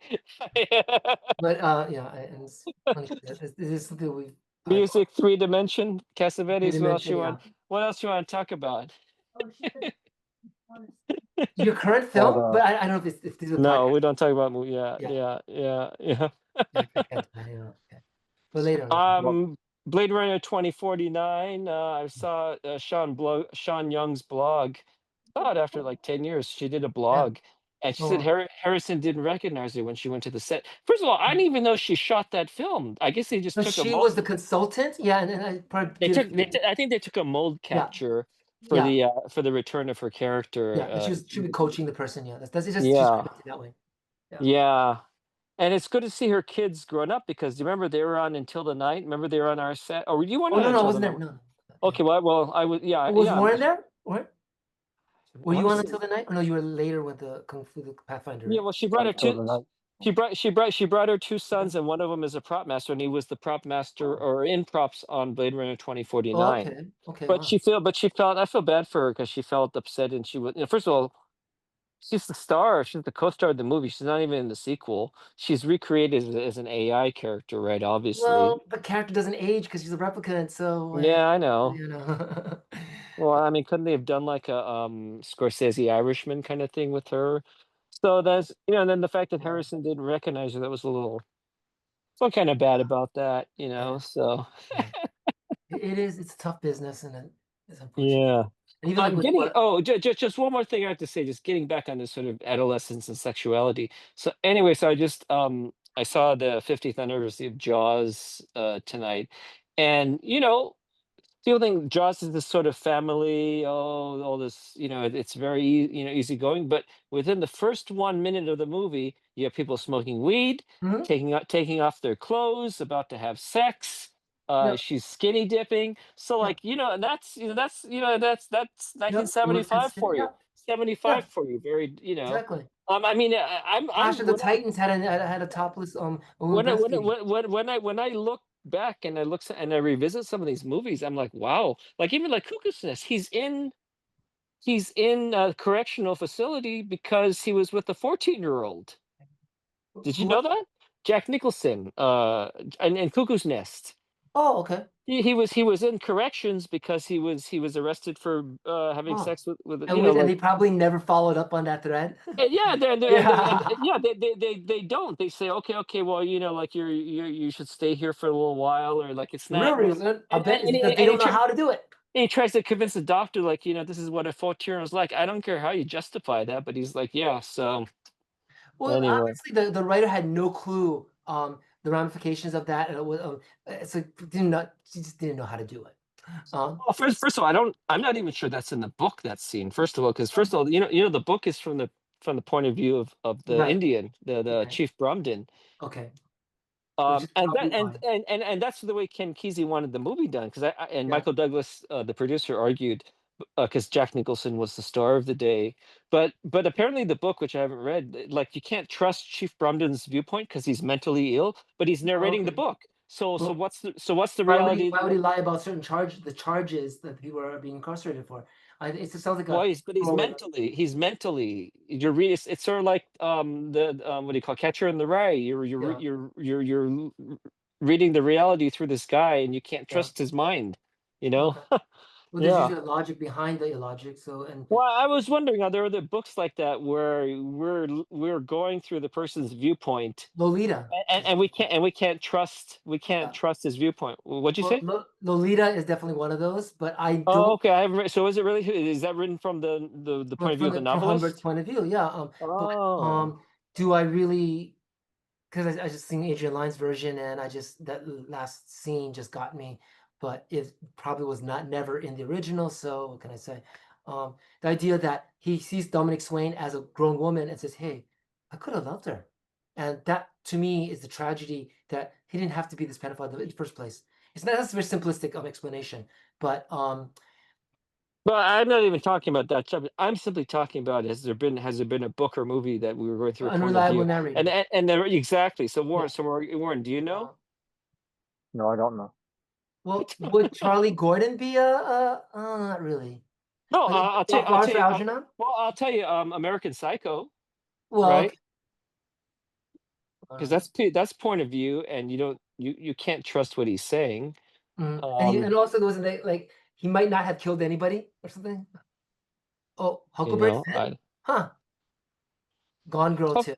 but yeah, and it's funny. This is something I've Music, three dimension, three Cassavetes. What else dimension, you yeah. want? What else you want to talk about? Your current Well, film? But I don't know if this is a No, podcast. we don't talk about movie. Yeah, Yeah, yeah, yeah, yeah. I can't do that, you know, okay. But later on, well, Blade Runner 2049. I saw Sean Young's blog. Saw it after like 10 years. She did a yeah. blog, and she said Oh, Harrison didn't recognize her when she went to the set. First of all, I didn't even know she shot that film. I guess they just so took a she mold. was the consultant? Yeah, and I probably They did took. it. I think they took a mold Yeah, capture yeah, for the return of her character. yeah. And she was coaching the person. Yeah, that's it's just she's Yeah, credited that way. Yeah. yeah. And it's good to see her kids growing up, because you remember they were on Until the Night. Remember they were on our set. Oh, you weren't Oh on no, no, I Until the wasn't Night. there. No, no. Yeah. Okay, well, I was. Yeah, Was yeah. Warren there? What? I Were want you to on say. Until the Night? Or no, you were later with the Kung Fu the Pathfinder, Yeah, right? well, until the night. she brought her two Okay. sons, and one of them is a prop master, and he was the prop master Oh, or in props on Blade Runner oh, 2049. okay. Okay, wow. But she felt, I feel bad for her because she felt upset, and she was, first of all, she's the star, she's the co-star of the movie. She's not even in the sequel. She's recreated as an AI character, right? Obviously. Well, the character doesn't age because she's a replicant, so Yeah, I know. you know. Well, I mean, couldn't they have done like a Scorsese Irishman kind of thing with her? So that's, and then the fact that Yeah, Harrison didn't recognize her, that was a little, felt kind of bad about that, yeah, so. yeah. It is. It's a tough business, and it's unfortunate. Yeah. And even like with Getting, what? oh, just one more thing I have to say, just getting back on this sort of adolescence and sexuality. So anyway, so I saw the 50th anniversary of Jaws tonight, and feeling Jaws is this sort of family, oh, all this, it's very easygoing, but within the first 1 minute of the movie, you have people smoking weed, Mhm. taking off their clothes, about to have sex. Yep. She's skinny dipping. So Yep. like, and that's Yep. It was 1975 considered. for you. Yeah. Yeah. 75 for you. Very, Exactly. I mean, Clash I'm of the Titans had a topless woman breastfeeding. when I look back and I revisit some of these movies, I'm like, wow. Like even like Cuckoo's Nest, he's in a correctional facility because he was with a 14-year-old. Did you Who know was? that? Jack Nicholson, and Cuckoo's Nest. Oh, okay. He was in corrections because he was arrested for having Oh, sex with, and like. they probably never followed up on that thread. And yeah, Yeah. yeah, they don't. They say, okay, well, like you should stay here for a little while, or like it's The real not. reason, I And bet, is because they don't know how to do it. he tries to convince the doctor, like, this is what a 14-year-old is like. I don't care how you justify that, but he's like, yeah. So Well, anyway, obviously, the writer had no clue the ramifications of that, and it was it's like didn't know, she just didn't know how to do it. Um, well, first of all, I'm not even sure that's in the book, that scene. First of all, because first um, of all, the book is from the point of view of the right, Indian, the right, Chief Brumden. okay, which is And that probably why. and that's the way Ken Kesey wanted the movie done, because and Yeah. Michael Douglas, the producer, argued, because Jack Nicholson was the star of the day, but apparently the book, which I haven't read, like you can't trust Chief Brumden's viewpoint because he's mentally ill, but he's narrating the Okay. book. So Well, what's the reality? why would he lie about certain the charges that people are being incarcerated for? It just sounds like a Well, he's throwaway. mentally. You're reading. It's sort of like the what do you call, Catcher in the Rye. Yeah, Reading the reality through this guy, and you can't yeah. trust his mind. You know. Okay. Well, there's Yeah. usually a logic behind the illogic. So, and Well, I was wondering, are there other books like that where we're going through the person's viewpoint, Lolita and, is, and we can't yeah. trust his viewpoint. What'd you Well, say? Lolita is definitely one of those, but I Oh, don't okay. I haven't read, so is it really? Is that written from the point of view of the from Humbert's novelist? point of view. Yeah. But Oh. do I really? Because I just seen Adrian Lyne's version, and I just that last scene just got me. But it probably was not never in the original. So what can I say? The idea that he sees Dominic Swain as a grown woman and says, "Hey, I could have loved her," and that to me is the tragedy that he didn't have to be this pedophile in the first place. It's not that's a very simplistic explanation, but But I'm not even talking about that subject. I'm simply talking about has there been a book or movie that we were going through a point of unreliable view, narrator. and there exactly. Yeah. Warren, do you know? Uh, No, I don't know. well, would Charlie Gordon be a not really. No, Like I'll tell you. I'll bars tell for you. Algernon? Well, I'll tell you. American Psycho, Well, right? okay. Because Alright. that's point of view, and you can't trust what he's saying. Mhm. Um, And also there was like he might not have killed anybody or something. Oh, you Huckleberry know, Finn? I Huh. Gone Girl oh, too.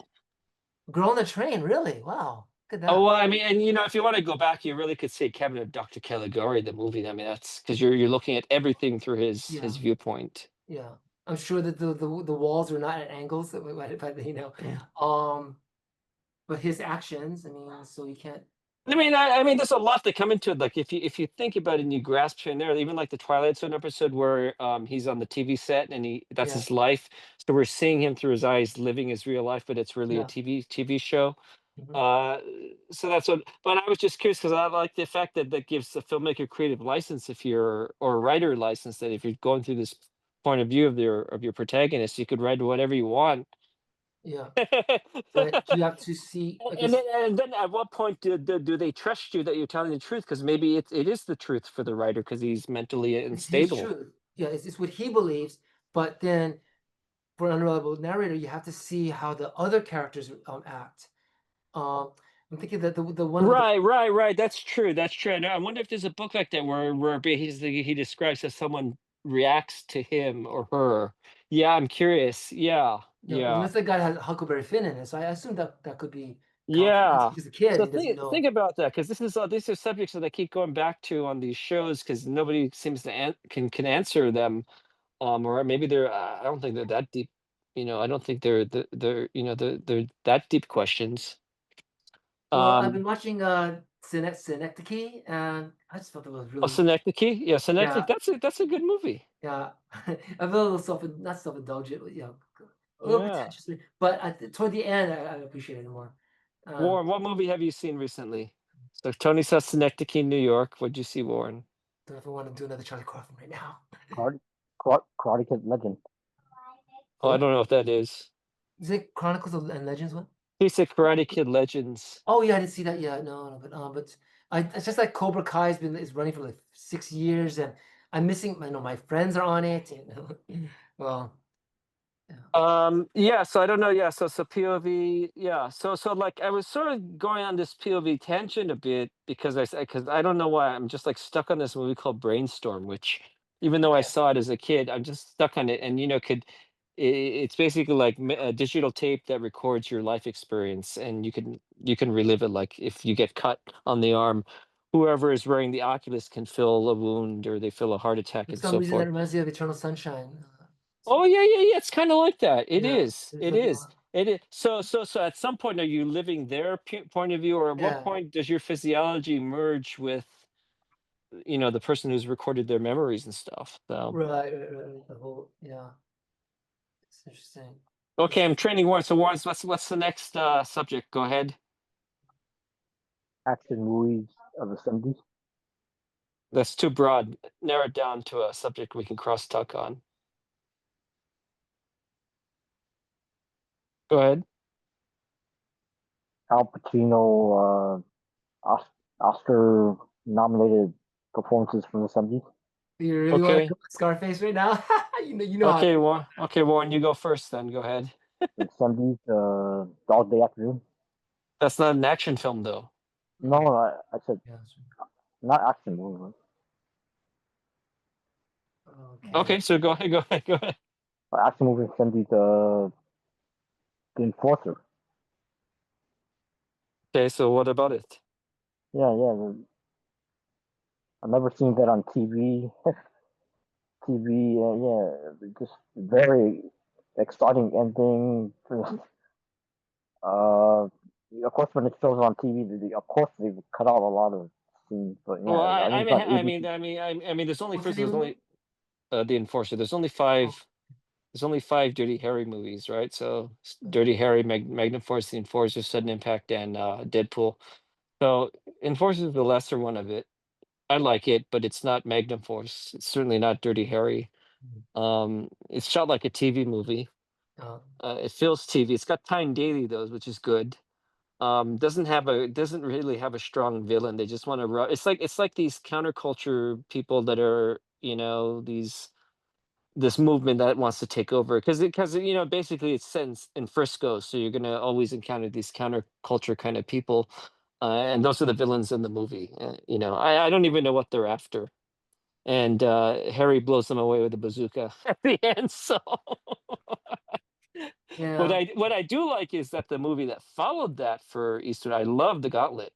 Girl on the Train, really? Wow. Look at oh that. well, I mean, and if you want to go back, you really could say Cabinet of Dr. Caligari, the movie. I mean, that's because you're looking at everything through his Yeah, viewpoint. yeah. I'm sure that the walls were not at angles, but Mm. but his actions, I mean, so you can't. I mean, there's a lot that come into it. Like if you think about it and you grasp here and there, even like the Twilight Zone episode where he's on the TV set and that's Yeah, his life. So we're seeing him through his eyes, living his real life, but it's really a yeah. TV show. Mhm. Uh, so that's what. But I was just curious because I like the fact that that gives the filmmaker creative license if you're or writer license that if you're going through this point of view of your protagonist, you could write whatever you want. Yeah. But you have to see, I guess, And then at what point do they trust you that you're telling the truth? Because maybe it is the truth for the writer because he's mentally it's his unstable. truth. Yeah, it's what he believes, but then for an unreliable narrator, you have to see how the other characters act. Um, I'm thinking that the one with the Right. That's true. That's true. And I wonder if there's a book like that where he describes how someone reacts to him or her. Yeah, I'm curious. Yeah, you know, yeah, unless the guy has Huckleberry Finn in it, so I assume that that could be counted. yeah. He's a kid; So he doesn't think know. about that because these are subjects that I keep going back to on these shows because nobody seems to can answer them. Or maybe they're I don't think they're that deep. I don't think they're they're that deep questions. Well, I've been Um, watching Synecdoche, and I just thought that was oh, really, Synecdoche, yeah, Synecdoche. yeah, That's a good movie. yeah. I felt a little not self-indulgent, you know, a little Yeah. pretentious, but toward the end, I appreciated it more. Um, Warren, what movie have you seen recently? So Tony saw Synecdoche in New York. What'd you see, Warren? don't know if I want to do another Charlie Kaufman right now. Karate, Karate Kid Legend. Oh, I What? don't know if that is. Is it Chronicles of and Legends one? He said Karate Kid Legends. Oh yeah, I didn't see that yet. No, no, but I it's just like Cobra Kai is running for like 6 years, and I'm missing. I know my friends are on it. Well, yeah, Yeah, so I don't know. Yeah, so POV, yeah. So like I was sort of going on this POV tangent a bit because because I don't know why I'm just like stuck on this movie called Brainstorm, which even though I okay. saw it as a kid, I'm just stuck on it. And it's basically like a digital tape that records your life experience, and you can relive it. Like if you get cut on the arm, whoever is wearing the Oculus can feel a wound or they feel a heart attack For and some so reason, that forth. reminds me of Eternal Sunshine. Oh yeah. It's kind of like that. It Yeah, is. there's It like is. It is. So at some point, are you living their point of view, or at what yeah, point does your physiology merge with the person who's recorded their memories and stuff? So right, the whole yeah, it's interesting. okay, It's I'm training Warren. So Warren, what's the next subject? Go ahead. Action movies of the 70s. That's too broad. Narrow it down to a subject we can cross talk on. Go ahead. Al Pacino, Oscar nominated performances from the 70s. you really want to Okay. go with Scarface right now? You know how I feel. Okay, Warren, you go first. Then go ahead. The 70s, Dog Day Afternoon. That's not an action film, though. No, I said Yeah, not action movie. Okay. Okay, so go ahead, go ahead, go ahead. Action movie can be the Enforcer. Okay, so what about it? Yeah, yeah. I've never seen that on TV. TV, yeah, just very exciting ending. Of course, when it shows on TV, of course they would cut out a lot of scenes. But Well, yeah, I think it's on ABC. there's only What's the first. name There's of only it? the Enforcer. There's only Oh, five. There's only five Dirty Harry movies, right? So Dirty Harry, Magnum Force, The Enforcer, Sudden Impact, and Deadpool. So Enforcer is the lesser one of it. I like it, but it's not Magnum Force. It's certainly not Dirty Harry. It's shot like a TV movie. uh, It feels TV. It's got Tyne Daly though, which is good. Doesn't really have a strong villain. They just want to it's like these counterculture people that are, this movement that wants to take over because basically it's set in Frisco, so you're gonna always encounter these counterculture kind of people, and those are the villains in the movie. I don't even know what they're after, and Harry blows them away with a bazooka at the end. So yeah. what I do like is that the movie that followed that for Eastwood, I love the Gauntlet.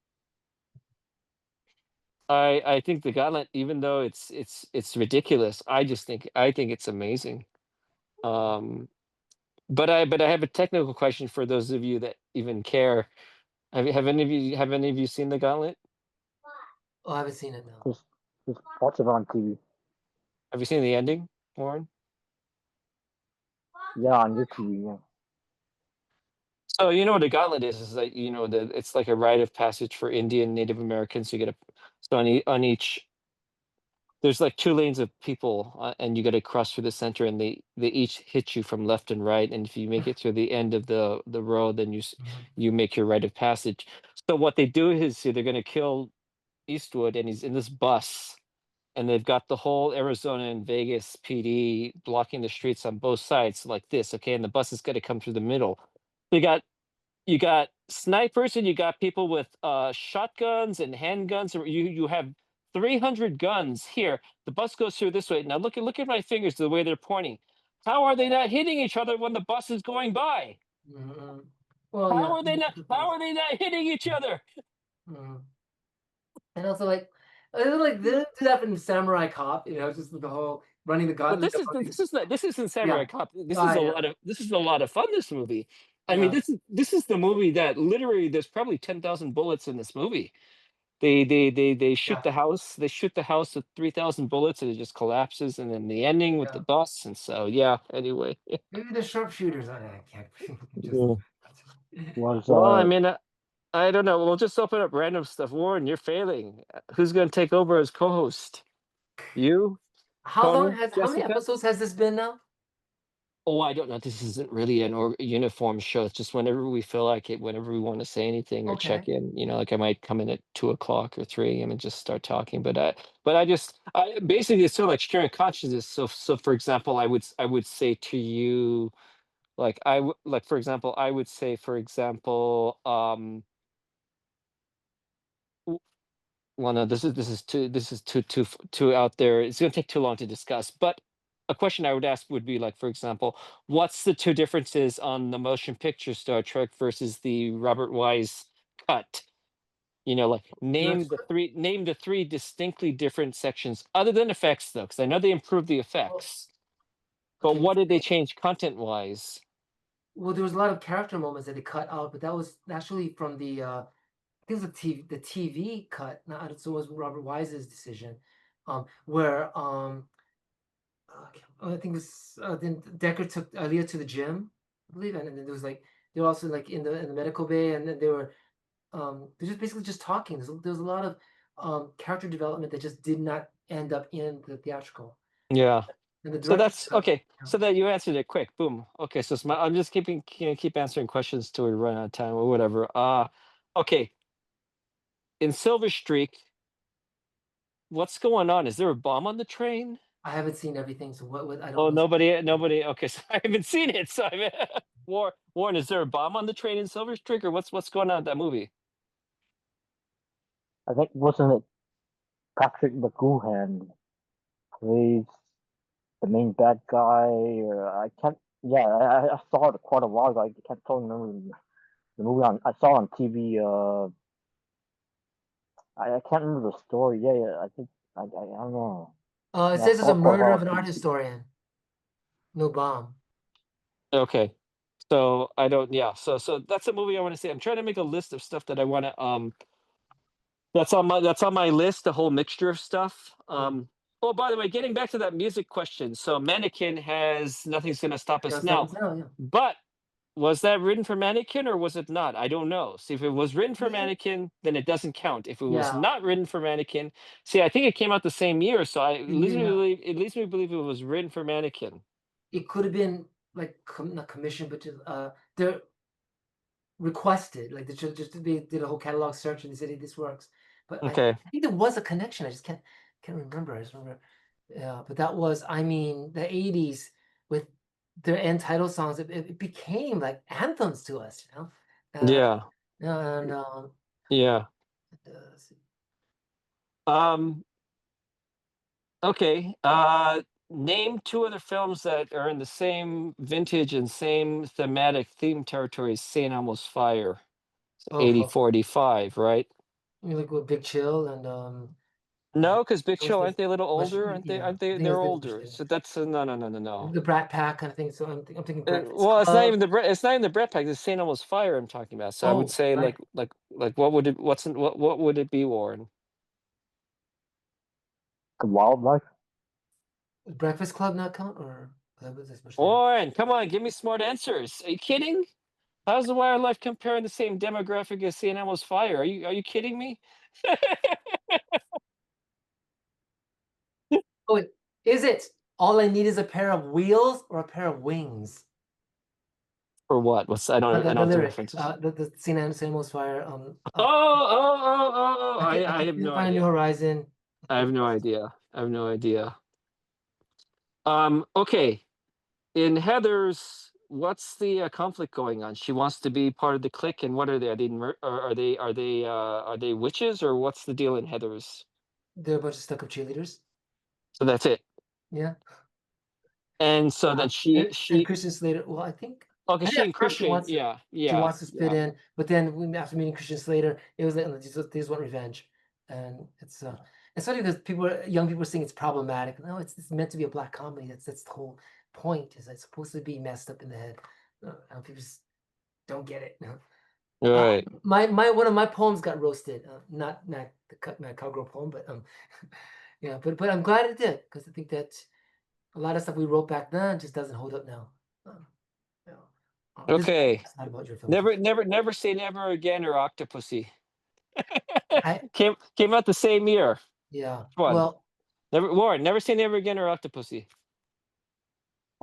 I think the Gauntlet, even though it's ridiculous, I think it's amazing. Um, but I have a technical question for those of you that even care. Have any of you seen the Gauntlet? Oh, I haven't seen it now. Just watch it on TV. Have you seen the ending, Warren? Yeah, on your TV. Yeah. So you know what a gauntlet is that it's like a rite of passage for Indian Native Americans. You get a so on each there's like two lanes of people, and you got to cross through the center, and they each hit you from left and right. And if you make it to the end of the road, then Mhm. you make your rite of passage. So what they do is they're going to kill Eastwood, and he's in this bus, and they've got the whole Arizona and Vegas PD blocking the streets on both sides like this. Okay, and the bus is going to come through the middle. You got you got snipers and you got people with shotguns and handguns. You have 300 guns here. The bus goes through this way. Now look at my fingers, the way they're pointing. How are they not hitting each other when the bus is going by? Mhm. Well, yeah. How are they not hitting each other? Mhm. And also, like, they didn't do that in Samurai Cop, just the whole running the But gauntlet. this isn't Samurai Yeah. Cop. Yeah. This is a lot of fun. This movie. I mean, Yeah. this is the movie that literally there's probably 10,000 bullets in this movie. They shoot Yeah. the house. They shoot the house with 3,000 bullets, and it just collapses. And then the ending with the Yeah. bus. And so, yeah. Anyway, Maybe the sharpshooters. I can't just. yeah. Was Well, I mean, I don't know. We'll just open up random stuff. Warren, you're failing. Who's going to take over as co-host? You, Tony, How many Jessica? episodes has this been now? Oh, I don't know. This isn't really an uniform show. It's just whenever we feel like it, whenever we want to say anything or check Okay. in. Like I might come in at 2 o'clock or 3 a.m. and just start talking. I basically it's sort of like sharing consciousness. So for example, I would say to you, like for example, I would say for example, well, no, this is too out there. It's going to take too long to discuss. But a question I would ask would be like, for example, what's the two differences on the motion picture Star Trek versus the Robert Wise cut? Like Director. name the three distinctly different sections, other than effects, though, because I know they improved the Well, effects. But okay. what did they change content wise? Well, there was a lot of character moments that they cut out, but that was actually from I think it was the TV cut. Not so it was Robert Wise's decision, where I think it was then Decker took Aaliyah to the gym, I believe, and then there was like they were also like in the medical bay, and then they're just basically just talking. There's a lot of character development that just did not end up in the theatrical, Yeah. and the So director's that's cut. okay. Yeah. So that you answered it quick. Boom. Okay. So I'm just keep answering questions till we run out of time or whatever. Okay. In Silver Streak, what's going on? Is there a bomb on the train? I haven't seen everything, so what I don't Oh, know. nobody. Okay, so I haven't seen it. So Warren, is there a bomb on the train in Silver Streak, or what's going on with that movie? I think wasn't it Patrick McGoohan plays the main bad guy. Or I can't. Yeah, I saw it quite a while ago. I can't totally remember the movie on. I saw it on TV. I can't remember the story. Yeah, yeah. I think I don't know. It Yeah, I says there's saw a it quite a murder while of on an art TV. historian. No bomb. Okay. So I don't, yeah. So that's a movie I want to see. I'm trying to make a list of stuff that I want to that's on my list, a whole mixture of stuff. Oh, by the way, getting back to that music question. So Mannequin has Nothing's Gonna Stop Us Just Now. happens now, yeah. But was that written for Mannequin or was it not? I don't know. See, if it was written for Yeah. Mannequin, then it doesn't count. If it was Yeah. not written for Mannequin, see, I think it came out the same year, so Yeah. it leads me to believe it was written for Mannequin. It could have been like not commissioned, but just they're requested. Like they did a whole catalog search and they said, "Hey, this works." But Okay. I think there was a connection. I just can't remember. I just remember. Yeah, but that was, I mean, the 80s with their end title songs, it became like anthems to us, you know? Yeah. And Yeah. let's see. Um, okay. Name two other films that are in the same vintage and same thematic theme territory as St. Elmo's Fire. Oh, 8045, right? you like with Big Chill and No, because Big those Show, things. aren't they a little Much, older? yeah, Aren't they? I think They're it's much older. later. So that's no, no, no, no, no. The Brat Pack kind of thing. So I'm thinking Breakfast Well, Club. it's not even the Brett Pack. It's St. Elmo's Fire I'm talking about. So I would Oh, say right. what would it what would it be, Warren? The wildlife. Breakfast Club not count, or that was this much later. Warren, come on, give me smart answers. Are you kidding? How's the wildlife compare in the same demographic as St. Elmo's Fire? Are you kidding me? Oh, wait, is it all I need is a pair of wheels or a pair of wings? Or what? I don't The know what the lyric, reference is. the St. Elmo's Fire, I I have can no find a new idea. horizon. I have no idea. I have no idea. Okay. In Heather's, what's the conflict going on? She wants to be part of the clique, and what are they? Are they are they witches, or what's the deal in Heather's? They're a bunch of stuck-up cheerleaders. So that's it. Yeah. And so then And she Christian Slater. Well, okay, I think she at and first Christian, yeah, she yeah, wants to fit yeah. in, but then after meeting Christian Slater, it was like, "No, they just want revenge," and it's funny because young people are saying it's problematic. No, it's meant to be a black comedy. That's the whole point. Is it's supposed to be messed up in the head. And people just don't get it. All right. My one of my poems got roasted. Not my cowgirl poem, but yeah. But I'm glad it did because I think that a lot of stuff we wrote back then just doesn't hold up now. Um, you know, this Okay. is not about your film. Never say never again or Octopussy. I Came out the same year. Yeah. Which one? Well, Never Warren, never say never again or Octopussy.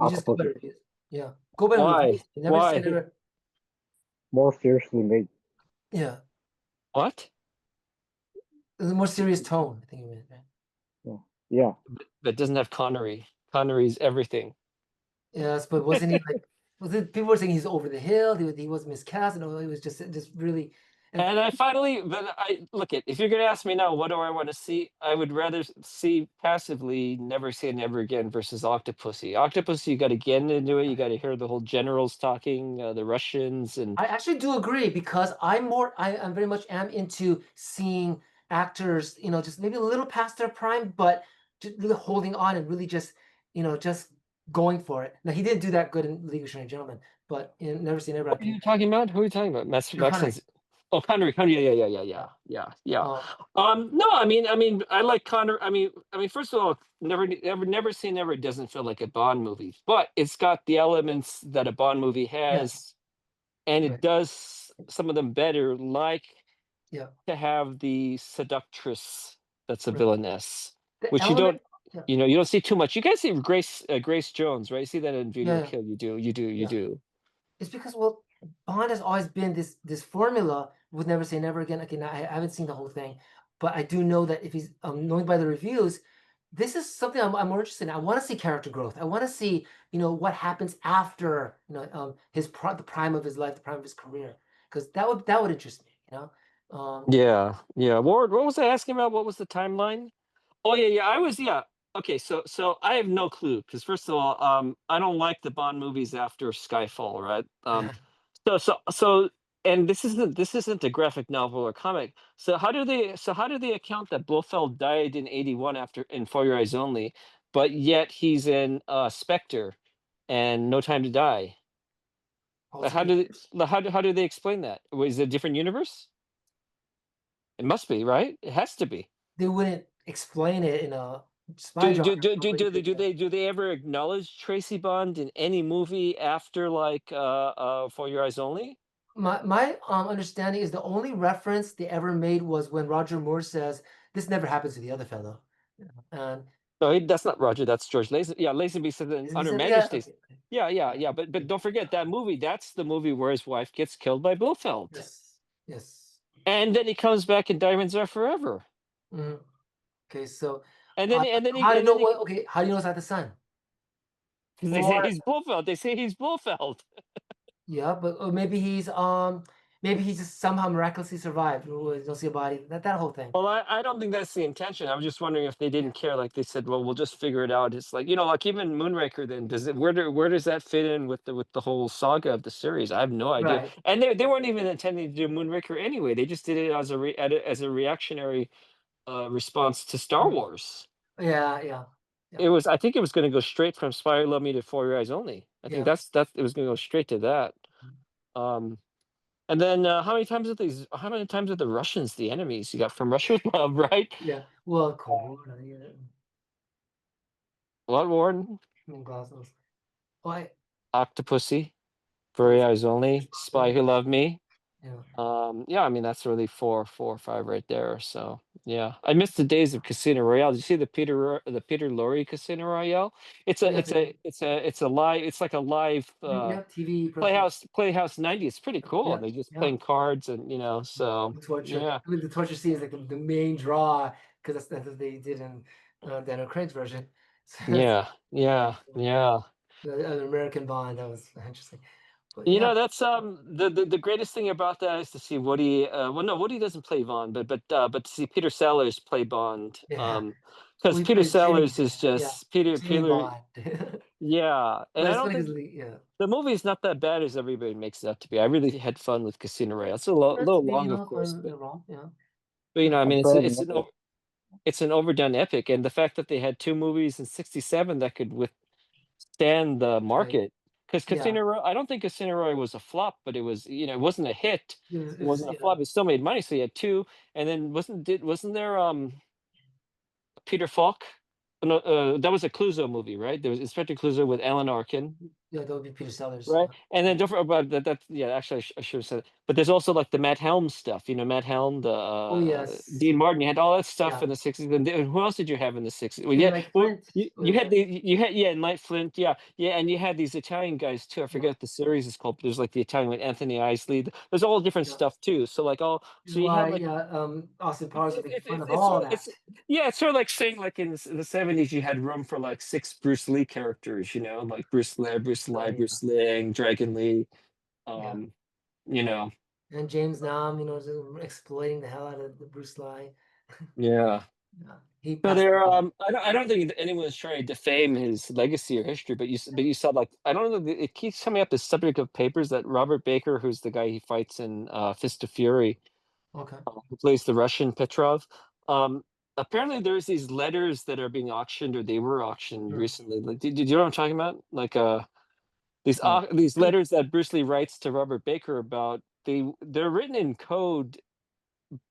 you just go by Octopus is reviews. Yeah. Go by Why? reviews. You never say Why? never. more seriously made. Yeah. What? There's a more serious tone, I think you meant, right? Yeah, yeah. That doesn't have Connery. Connery's everything. Yes, but wasn't he like was it people were saying he's over the hill, he was miscast, and he was just really and And I finally, but I look at if you're gonna ask me now, what do I want to see? I would rather see passively "Never Say Never Again" versus Octopussy. Octopussy, you got to get into it. You got to hear the whole generals talking, the Russians, and I actually do agree because I'm very much am into seeing actors, just maybe a little past their prime, but just really holding on and really just going for it. Now he didn't do that good in League of Extraordinary Gentlemen, but in Never Say Never, I what are think you talking about? Who are you talking about? Sean Connery. Maxence. Oh, Connery. Yeah. Uh, No, I like Connery. First of all, Never Say Never doesn't feel like a Bond movie, but it's got the elements that a Bond movie yeah, has, and it right. does some of them better, like Yeah, to have the seductress that's a right. villainess, The which you element, don't, yeah, you don't see too much. You guys see Grace Jones, right? You see that in Beauty yeah, or yeah, Kill. You yeah. do. It's because, well, Bond has always been this formula with Never Say Never Again. Again, I haven't seen the whole thing, but I do know that if he's knowing by the reviews, this is something I'm more interested in. I want to see character growth. I want to see what happens after the prime of his life, the prime of his career, because that would interest me. Um, Yeah. Ward, what was I asking about? What was the timeline? Oh yeah. I was, yeah. Okay, so I have no clue because first of all, I don't like the Bond movies after Skyfall, right? So and this isn't a graphic novel or comic. So how do they account that Blofeld died in 81 after in For Your Eyes Only, but yet he's in Spectre and No Time to Die? How Alternate do universe. how do they explain that? Was it a different universe? It must be, right? It has to be. They wouldn't explain it in a spy Do genre. do do do Nobody do they could. do they do they ever acknowledge Tracy Bond in any movie after like For Your Eyes Only? My understanding is the only reference they ever made was when Roger Moore says this never happens to the other fellow. Yeah. And No, that's not Roger. That's George Lazen. Yeah, Lazenby said in is he Under said, yeah, Majesty's. okay, okay. Yeah, yeah, Yeah. yeah. But don't forget that movie. That's the movie where his wife gets killed by Blofeld, Yes. Yes. and then he comes back in Diamonds Are Forever, Mhm. Okay, so and then and then he how do you and know then he what? Okay, how do you know it's not the son? because they say Or he's Blofeld. They say he's Blofeld. yeah, but or maybe he's just somehow miraculously survived. We don't see a body. That whole thing. Well, I don't think that's the intention. I was just wondering if they didn't care. Like they said, well, we'll just figure it out. It's like like even Moonraker. Then does it where does that fit in with the whole saga of the series? I have no idea. Right. And they weren't even intending to do Moonraker anyway. They just did it as as a reactionary response to Star Mm. Wars. Yeah, yeah, yeah, I think it was going to go straight from Spy Who Loved Me to For Your Eyes Only. I think yeah. that's it was going to go straight to that. Um, and then how many times are the Russians the enemies? You got From Russia with Love, right? Yeah. Well, Corona, yeah. What Warren? Glasnost. Why? Octopussy, For Yes. Your Eyes Only, Spy Who Loved Me. Yeah. Yeah, I mean that's really four or five right there. So yeah, I miss the days of Casino Royale. Did you see the Peter Lorre Casino Royale? Oh yeah, TV. It's a live. It's like a live Yeah, TV person. Playhouse 90. It's pretty cool. Yeah, They're just yeah. playing cards and so The torture. yeah, I mean, the torture scene is like the main draw because that's what they did in Daniel Craig's version. So that's yeah, yeah, yeah. the American Bond. That was interesting. But yeah, That's the greatest thing about that is to see Woody. Well, no, Woody doesn't play Bond, but to see Peter Sellers play Bond. yeah. Because We Peter played Jimmy. Sellers is Yeah, just Jimmy Peter. Bond. Yeah, and But I it's don't funny think because yeah, the movie is not that bad as everybody makes it out to be. I really had fun with Casino Royale. It's a that's little me, long, of if course, I'm wrong. Yeah, but yeah, I I mean, barely remember it. it's an overdone epic, and the fact that they had two movies in '67 that could withstand the okay, market, because yeah. I don't think Casino Royale was a flop, but it was it wasn't a hit. It It was wasn't a flop. It still made money, so you had two, and then wasn't there Peter Falk? No, that was a Clouseau movie, right? There was Inspector Clouseau with Alan Arkin. yeah, that would be Peter Sellers. Right, Yeah, and then yeah. don't forget about that. Yeah, actually, I should have said it. But there's also like the Matt Helm stuff. Matt Helm, the Oh yes, Dean Martin. You had all that stuff yeah. in the '60s. And who else did you have in the '60s? Well, And yeah, like well, Flint you was had there. Knight Flint. Yeah, yeah, and you had these Italian guys too. I Yeah, forget what the series is called. But there's like the Italian with Anthony Isley. There's all different yeah. stuff too. So like Is so you have why like yeah, Austin Powers would make fun of it's all sort of that. yeah, it's sort of like saying like in the '70s you had room for like six Bruce Lee characters. Like Yeah, Bruce Ling, Dragon Lee. yeah. Um, you know, And James Nam, is exploiting the hell out of the Bruce Lee. yeah. Yeah, he So passed away. I don't think that anyone's trying to defame his legacy or history, but you saw like I don't know. It keeps coming up the subject of papers that Robert Baker, who's the guy he fights in Fist of Fury, Okay. who plays the Russian Petrov. Um, Apparently, there's these letters that are being auctioned, or they were auctioned Hmm. recently. Like, did you know what I'm talking about? Like, No. these letters that Bruce Lee writes to Robert Baker about they're written in code,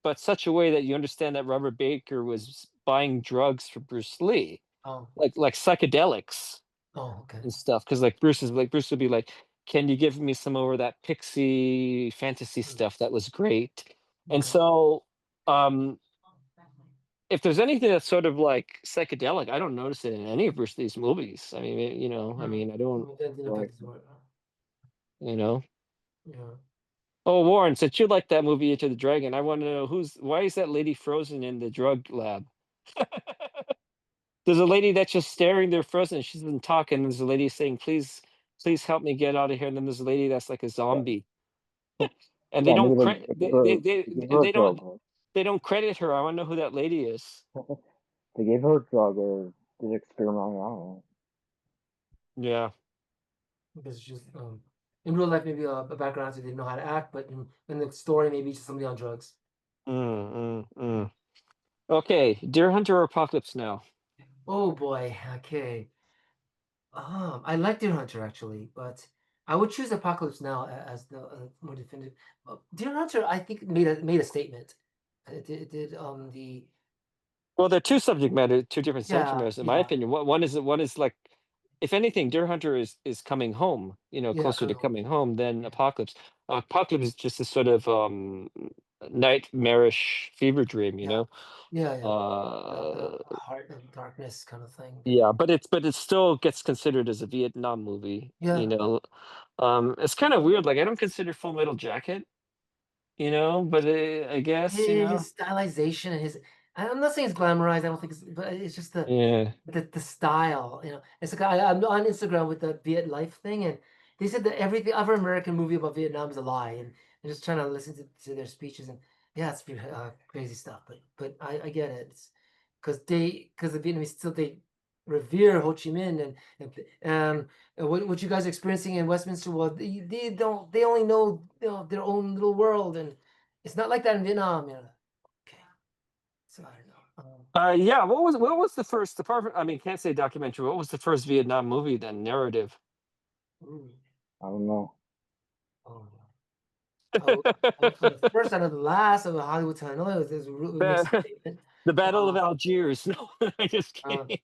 but such a way that you understand that Robert Baker was buying drugs for Bruce Lee, Oh, like psychedelics okay. and stuff. Because Bruce would be like, "Can you give me some more of that pixie fantasy Hmm. stuff? That was great." And Okay. so, um, if there's anything that's sort of like psychedelic, I don't notice it in any of Bruce Lee's movies. I mean, Hmm. I don't, That didn't Right. affect his work. you know. Yeah. Oh, Warren, since you like that movie Into the Dragon, I want to know why is that lady frozen in the drug lab? There's a lady that's just staring there frozen. She doesn't talk, and there's a lady saying, please help me get out of here." And then there's a lady that's like a Yeah, zombie, and yeah, maybe they gave her a drug. they don't credit her. I want to know who that lady is. They gave her a drug, or did experiment. I don't know. Yeah. Because it's just in real life maybe a background actor didn't know how to act, but in the story maybe just somebody on drugs. Okay, Deer Hunter or Apocalypse Now? Oh boy, okay. I like Deer Hunter actually, but I would choose Apocalypse Now as the more definitive. Deer Hunter, I think made a statement. It did the Well, they're two different subject matters, in my opinion. One is like, if anything, Deer Hunter is coming home, closer to coming home. coming home than Yeah, Apocalypse. Apocalypse is just a sort of nightmarish fever dream, yeah, yeah, yeah. Uh, The heart of darkness kind of thing. yeah, but it still gets considered as a Vietnam movie, Yeah, It's kind of weird. Like, I don't consider Full Metal Jacket, but I guess, his stylization and his. I'm not saying it's glamorized. I don't think it's, but it's just yeah. the style. It's like I'm on Instagram with the Viet Life thing, and they said that every other American movie about Vietnam is a lie, and I'm just trying to listen to their speeches, and yeah, it's crazy stuff. But I get it. It's because the Vietnamese still they revere Ho Chi Minh and what you guys are experiencing in Westminster. Well, they don't. They only know, their own little world, and it's not like that in Vietnam. Okay, so I don't know. Yeah. What was the first? I mean, can't say documentary. What was the first Vietnam movie then? Narrative. Ooh, I don't know. oh. Oh, the first out of the last of the Hollywood telenovela is really makes a the statement. the Battle of Uh, Algiers. No, I just uh, kidding.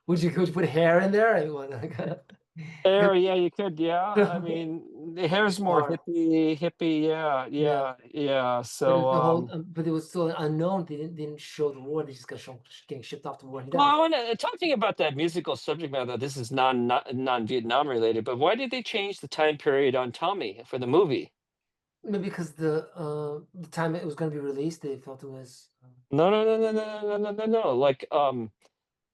would you put hair in there? I mean, what, like, Hair, yeah, you could, yeah. I mean, the hair's more or hippie, yeah, yeah, yeah. but So, the whole but it was still unknown. They didn't show the war. They just got shown getting shipped off to war and he well, dies. I want to talking about that musical subject matter. This is non-Vietnam related, but why did they change the time period on Tommy for the movie? Maybe because the time it was going to be released, they felt it was. No, no, no, no, no, no, no, no, no. Like,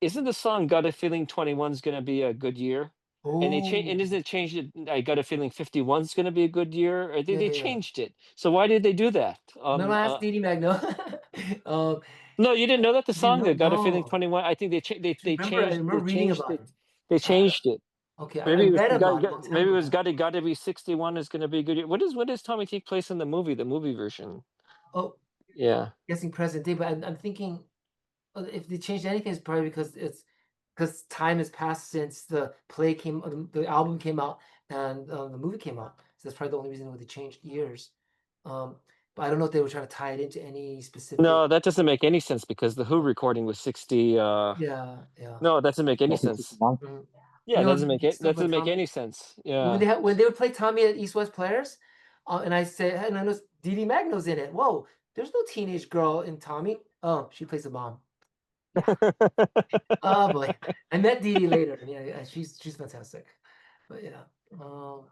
isn't the song "Got a Feeling 21's gonna be a good year"? And they change, and Oh, isn't it changed it? I got a feeling 51's gonna be a good year. Or they yeah, they yeah, yeah. changed it. So why did they do that? Remember I asked Dee Magno? um, No, you didn't know that the didn't song know. "Got a Feeling No, 21." I think I remember reading about it. they Uh, changed it. okay, I Maybe it was read about it a long time maybe it ago, was but gotta be 61 is gonna be a good year. What does Tommy take place in the movie version? oh, Yeah. guessing present day. But I'm thinking, if they changed anything, it's probably because time has passed since the play came, the album came out, and the movie came out. So that's probably the only reason why they changed years. Um, but I don't know if they were trying to tie it into any specific. No, that doesn't make any sense because the Who recording was 60. Yeah, yeah. No, it doesn't make any sense. 1969. Mhm. Yeah, it doesn't make it. Still, That but doesn't make Tommy, any sense. Yeah. when they would play Tommy at East West Players, and I said, and I know Dee Dee Magno's in it. Whoa, there's no teenage girl in Tommy. Oh, she plays the mom. Yeah. Oh boy, I met Dee Dee later. And yeah, yeah, she's fantastic. But yeah, um,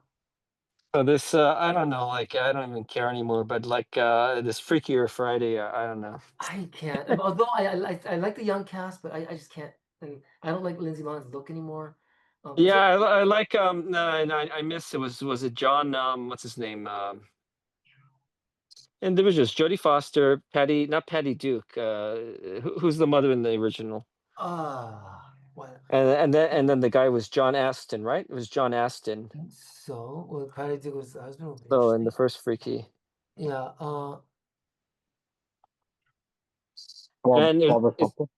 So this, I don't know, like I don't even care anymore. But like this Freakier Friday, I don't know. I can't. Although I like the young cast, but I just can't. And I don't like Lindsay Lohan's look anymore. Is Yeah, it? I like no, no, I miss it was it John what's his name and there was just Jodie Foster, Patty, not Patty Duke, who's the mother in the original, What? and then the guy was John Aston, right? It was John Aston. So, well, Patty Duke was the husband would be So in the interesting. first Freaky, Yeah. and Barbara it's something.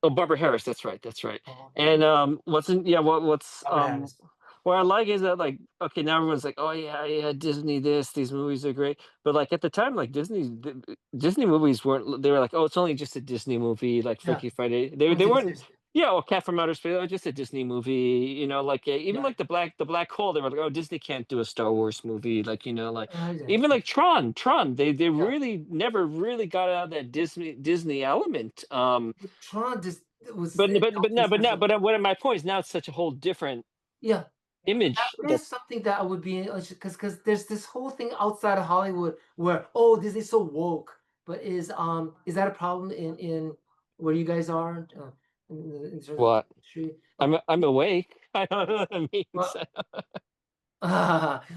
oh, Barbara Harris, that's right, that's right. Okay. And what's in yeah, what's Robert Harris. what I like is that like okay, now everyone's like, oh yeah, yeah, Disney this, these movies are great. But like at the time, like Disney movies weren't they were like, oh, it's only just a Disney movie, like Yeah. Freaky Friday. I They take it weren't seriously. yeah, or Cat from Outer Space, oh, just a Disney movie, like even Yeah. like the Black Hole, they were like, oh, Disney can't do a Star Wars movie, like like Yeah. even like Tron, they Yeah. really never really got out of that Disney element. But Tron just was But it but felt but no, just but as no, a but what my point is now it's such a whole different yeah. image That is something that I would be because there's this whole thing outside of Hollywood where Disney's so woke, but is that a problem in where you guys are in terms of what industry? I'm awake. I don't know what that means.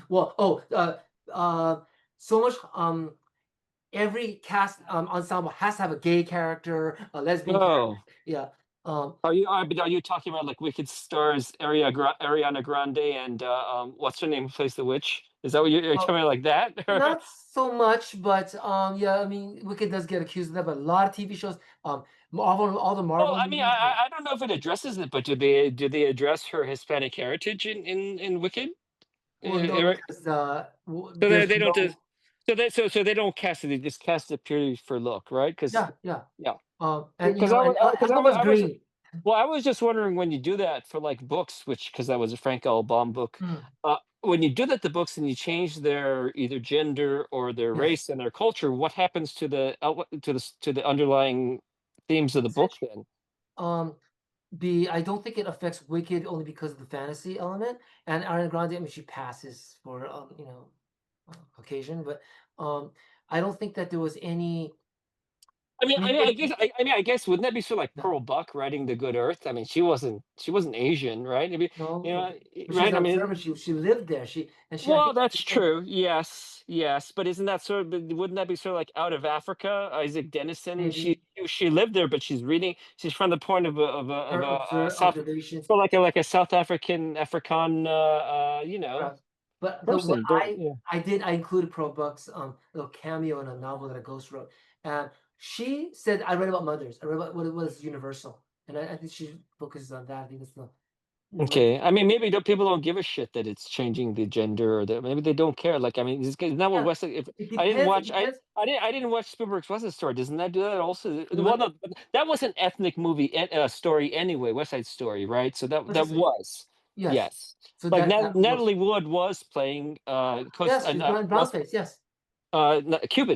Well, well, so much every cast ensemble has to have a gay character, a lesbian character. Oh, Yeah. Um, are you talking about like Wicked stars Ariana Grande and what's her name who plays the witch? Is that what you're well, talking about like that? not so much, but yeah, I mean, Wicked does get accused of that, but a lot of TV shows, Marvel, all the Well, Marvel I mean, movies. Yeah. I don't know if it addresses it, but do they address her Hispanic heritage in Wicked? Well, no, Right? because So there's they don't do, no. so they don't cast it. They just cast it purely for look, right? Because Yeah, yeah. yeah, And because and because Alphaba's I was green. well, I was just wondering when you do that for like books, which because that was a Frank L. Baum book. Mm, When you do that to books and you change their either gender or their yes. race and their culture, what happens to to the underlying themes of the book Message. then? Um, I don't think it affects Wicked only because of the fantasy element. And Ariana Grande, I mean, she passes for Caucasian, but um, I don't think that there was any. I mean, I guess wouldn't that be sort of like no, Pearl Buck writing The Good Earth? I mean, she wasn't Asian, right? I mean, no, you no, know, but she's right? an I mean, observer. She lived there. I well, think that's she said true. Yes, yes, but isn't that sort of wouldn't that be sort of like Out of Africa? Isaac Dennison, maybe she lived there, but she's reading. She's from the point of her a South, observations. for like a South African, Perhaps. But the what person. But yeah. I included Pro Buck's little cameo in a novel that a ghost wrote. And she said, I read about mothers. I read about what it was universal. And I think she focuses on that. I think that's the more Okay, I mean, maybe people don't give a shit that it's changing the gender, or that maybe they don't care. Like, I mean, isn't that what yeah. West? If It I didn't depends. It watch, depends. I didn't watch Spielberg's West Side Story. Doesn't that do that also? Well, What no, but that was an ethnic movie story anyway. West Side Story, right? So what you that say? was Yes. yes. So Like that works. Natalie Wood was playing Yes, she's brown what's face. Yes.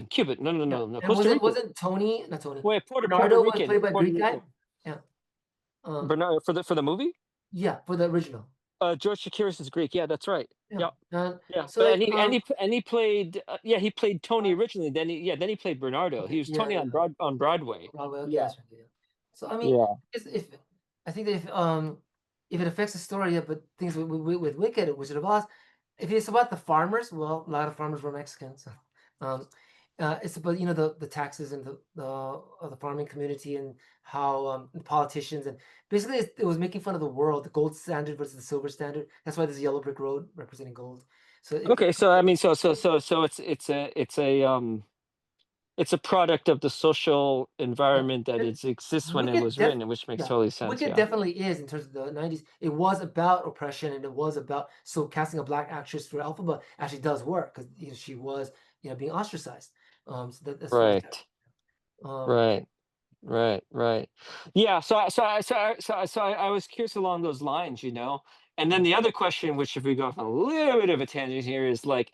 Cuban. No, Yeah. no, And Costa Rican. wasn't Tony, not Tony, Wait, Puerto Bernardo was Rican, played by a Puerto Greek Rican. guy? Yeah. Um, Bernard for the movie. yeah, for the original. George Chakiris is Greek. Yeah, that's right. Yeah. Yeah. Yeah, So but like he played he played Tony originally. Then he played Bernardo. He okay, was yeah, Tony yeah. on Broadway. Broadway, okay, Yeah, that's right. Yeah. So I mean, yeah. if I think that if it affects the story, yeah, but things with Wicked, Wizard of Oz, if it's about the farmers, well, a lot of farmers were Mexican, so um, it's about the taxes and the of the farming community and how the politicians and basically it was making fun of the world, the gold standard versus the silver standard. That's why there's a yellow brick road representing gold. So Okay, so I mean, so it's a product of the social yeah. environment that And it exists when it Wicked was def written, which makes yeah, totally sense. Wicked Yeah. definitely is in terms of the 90s. It was about oppression and it was about so casting a black actress for Elphaba actually does work because she was being ostracized. So that's really sad. Right. Um Right. Right. Yeah. I was curious along those lines, you know. And then mm. the other question, which if we go off on a little bit of a tangent here, is like,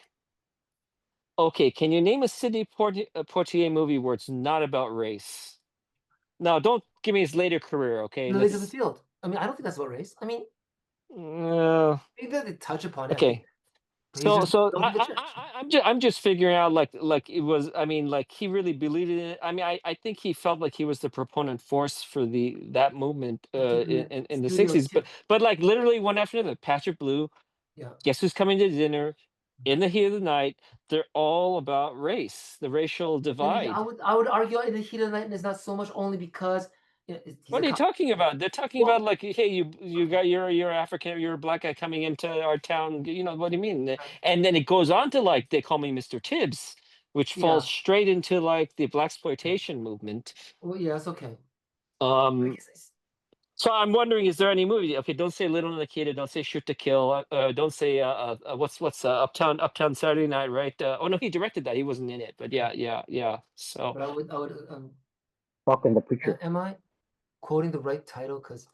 okay, can you name a Poitier movie where it's not about race? No, don't give me his later career, okay? Lilies of the Let's Field. I mean, I don't think that's about race. I mean, uh, maybe they touch upon it, I think, okay. but he's just So building the church. I'm just figuring out like it was. I mean, like he really believed in it. I mean, I think he felt like he was the proponent force for that movement I think we had in the studios '60s. too. But like literally one after another, Patrick Blue, Yeah. Guess Who's Coming to Dinner, In the Heat of the Night. They're all about race, the racial And divide. I would argue in the heat of the night is not so much only because he's What a are you cop. talking about? They're talking about Well, like, hey, you got you're African, you're a black guy coming into our town. You know what do you mean? And then it goes on to like they call me Mr. Tibbs, which falls yeah. straight into like the black exploitation movement. Well, yeah, it's okay. I Um, guess so I'm wondering, is there any movie? Okay, don't say Little Nikita, don't say Shoot to Kill, don't say what's Uptown Saturday Night, right? Oh no, he directed that. He wasn't in it, but yeah. So but I would Buck and the Preacher. am I quoting the right title? Because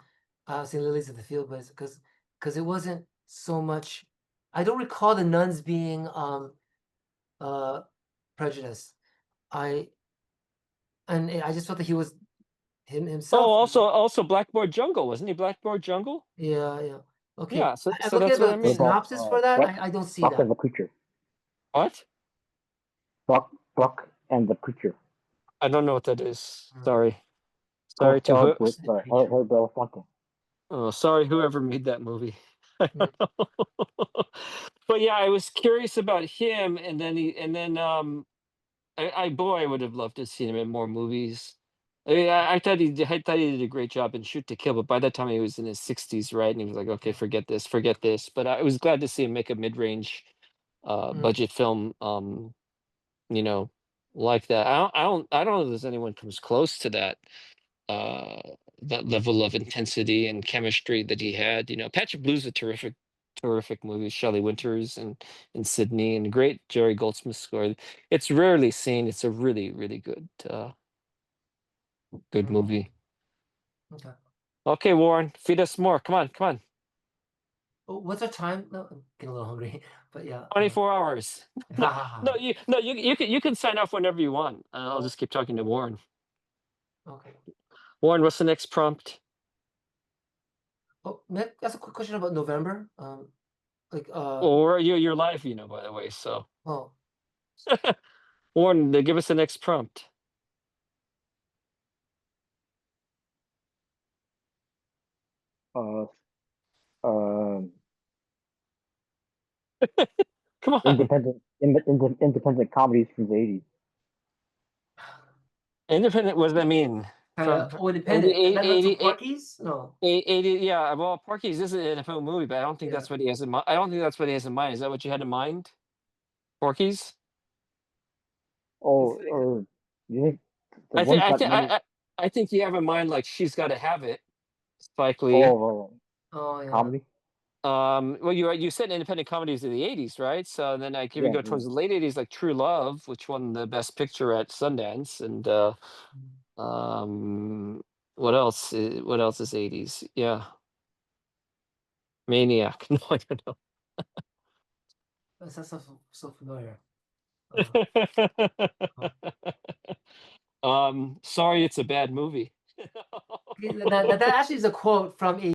I was saying Lilies of the Field, but because it wasn't so much. I don't recall the nuns being uh prejudiced. I I just felt that he was oh, himself. also Blackboard Jungle, wasn't he Blackboard Jungle? Yeah, yeah. Okay. Yeah, so I'm so looking that's at what I the What mean. about synopsis for that. I don't see Buck that. and the Preacher? What? Buck and the Preacher. I don't know what that is. Mm. Sorry. Sorry to Co-starred who. with The Harry creature. Belafonte. Oh, sorry whoever made that movie. I Mm. don't know. But yeah, I was curious about him, and then boy, I would have loved to see him in more movies. I mean, I thought he did a great job in Shoot to Kill, but by that time he was in his 60s, right? And he was like, okay, Yeah. forget this, forget this. But I was glad to see him make a mid-range Mm. budget film, you know, like that. I don't know if there's anyone comes close to that uh that level of intensity and chemistry that he had. Patrick Blue's a terrific movie. Shelley Winters and Sydney, and great Jerry Goldsmith score. It's rarely seen. It's a really, really good Mm. movie. Okay. Okay, Warren, feed us more. Come on, come on. Oh, what's our time? No, I'm getting a little hungry, but yeah. 24 hours. No, Ha. you can sign off whenever you want. I'll just keep talking to Warren. Okay. Warren, what's the next prompt? Oh, that's a quick question about November. Like, Or you're live, by the way. So well, Warren, give us the next prompt. Uh, um, Come on. independent comedies from the 80s. Independent, what does that mean? kind From of independent. 80, And that's from 80, Porky's? No. 80, yeah. Well, Porky's isn't an independent movie, but I don't think Yeah. that's what he has in mind. I don't think that's what he has in mind. Is that what you had in mind? Porky's? Oh, It's like, or you think the I think ones I that think made? I think you have in mind like She's Gotta Have It, Spike Lee. Oh, oh yeah. comedy. Well, you said independent comedies of the 80s, right? So then if you Yeah, go yeah. towards the late 80s, like True Love, which won the best picture at Sundance, and Mm. what else? What else is 80s? Yeah. Maniac. No, I don't know. That sounds so familiar. Oh. Sorry, it's a bad movie. Okay, that actually is a quote from a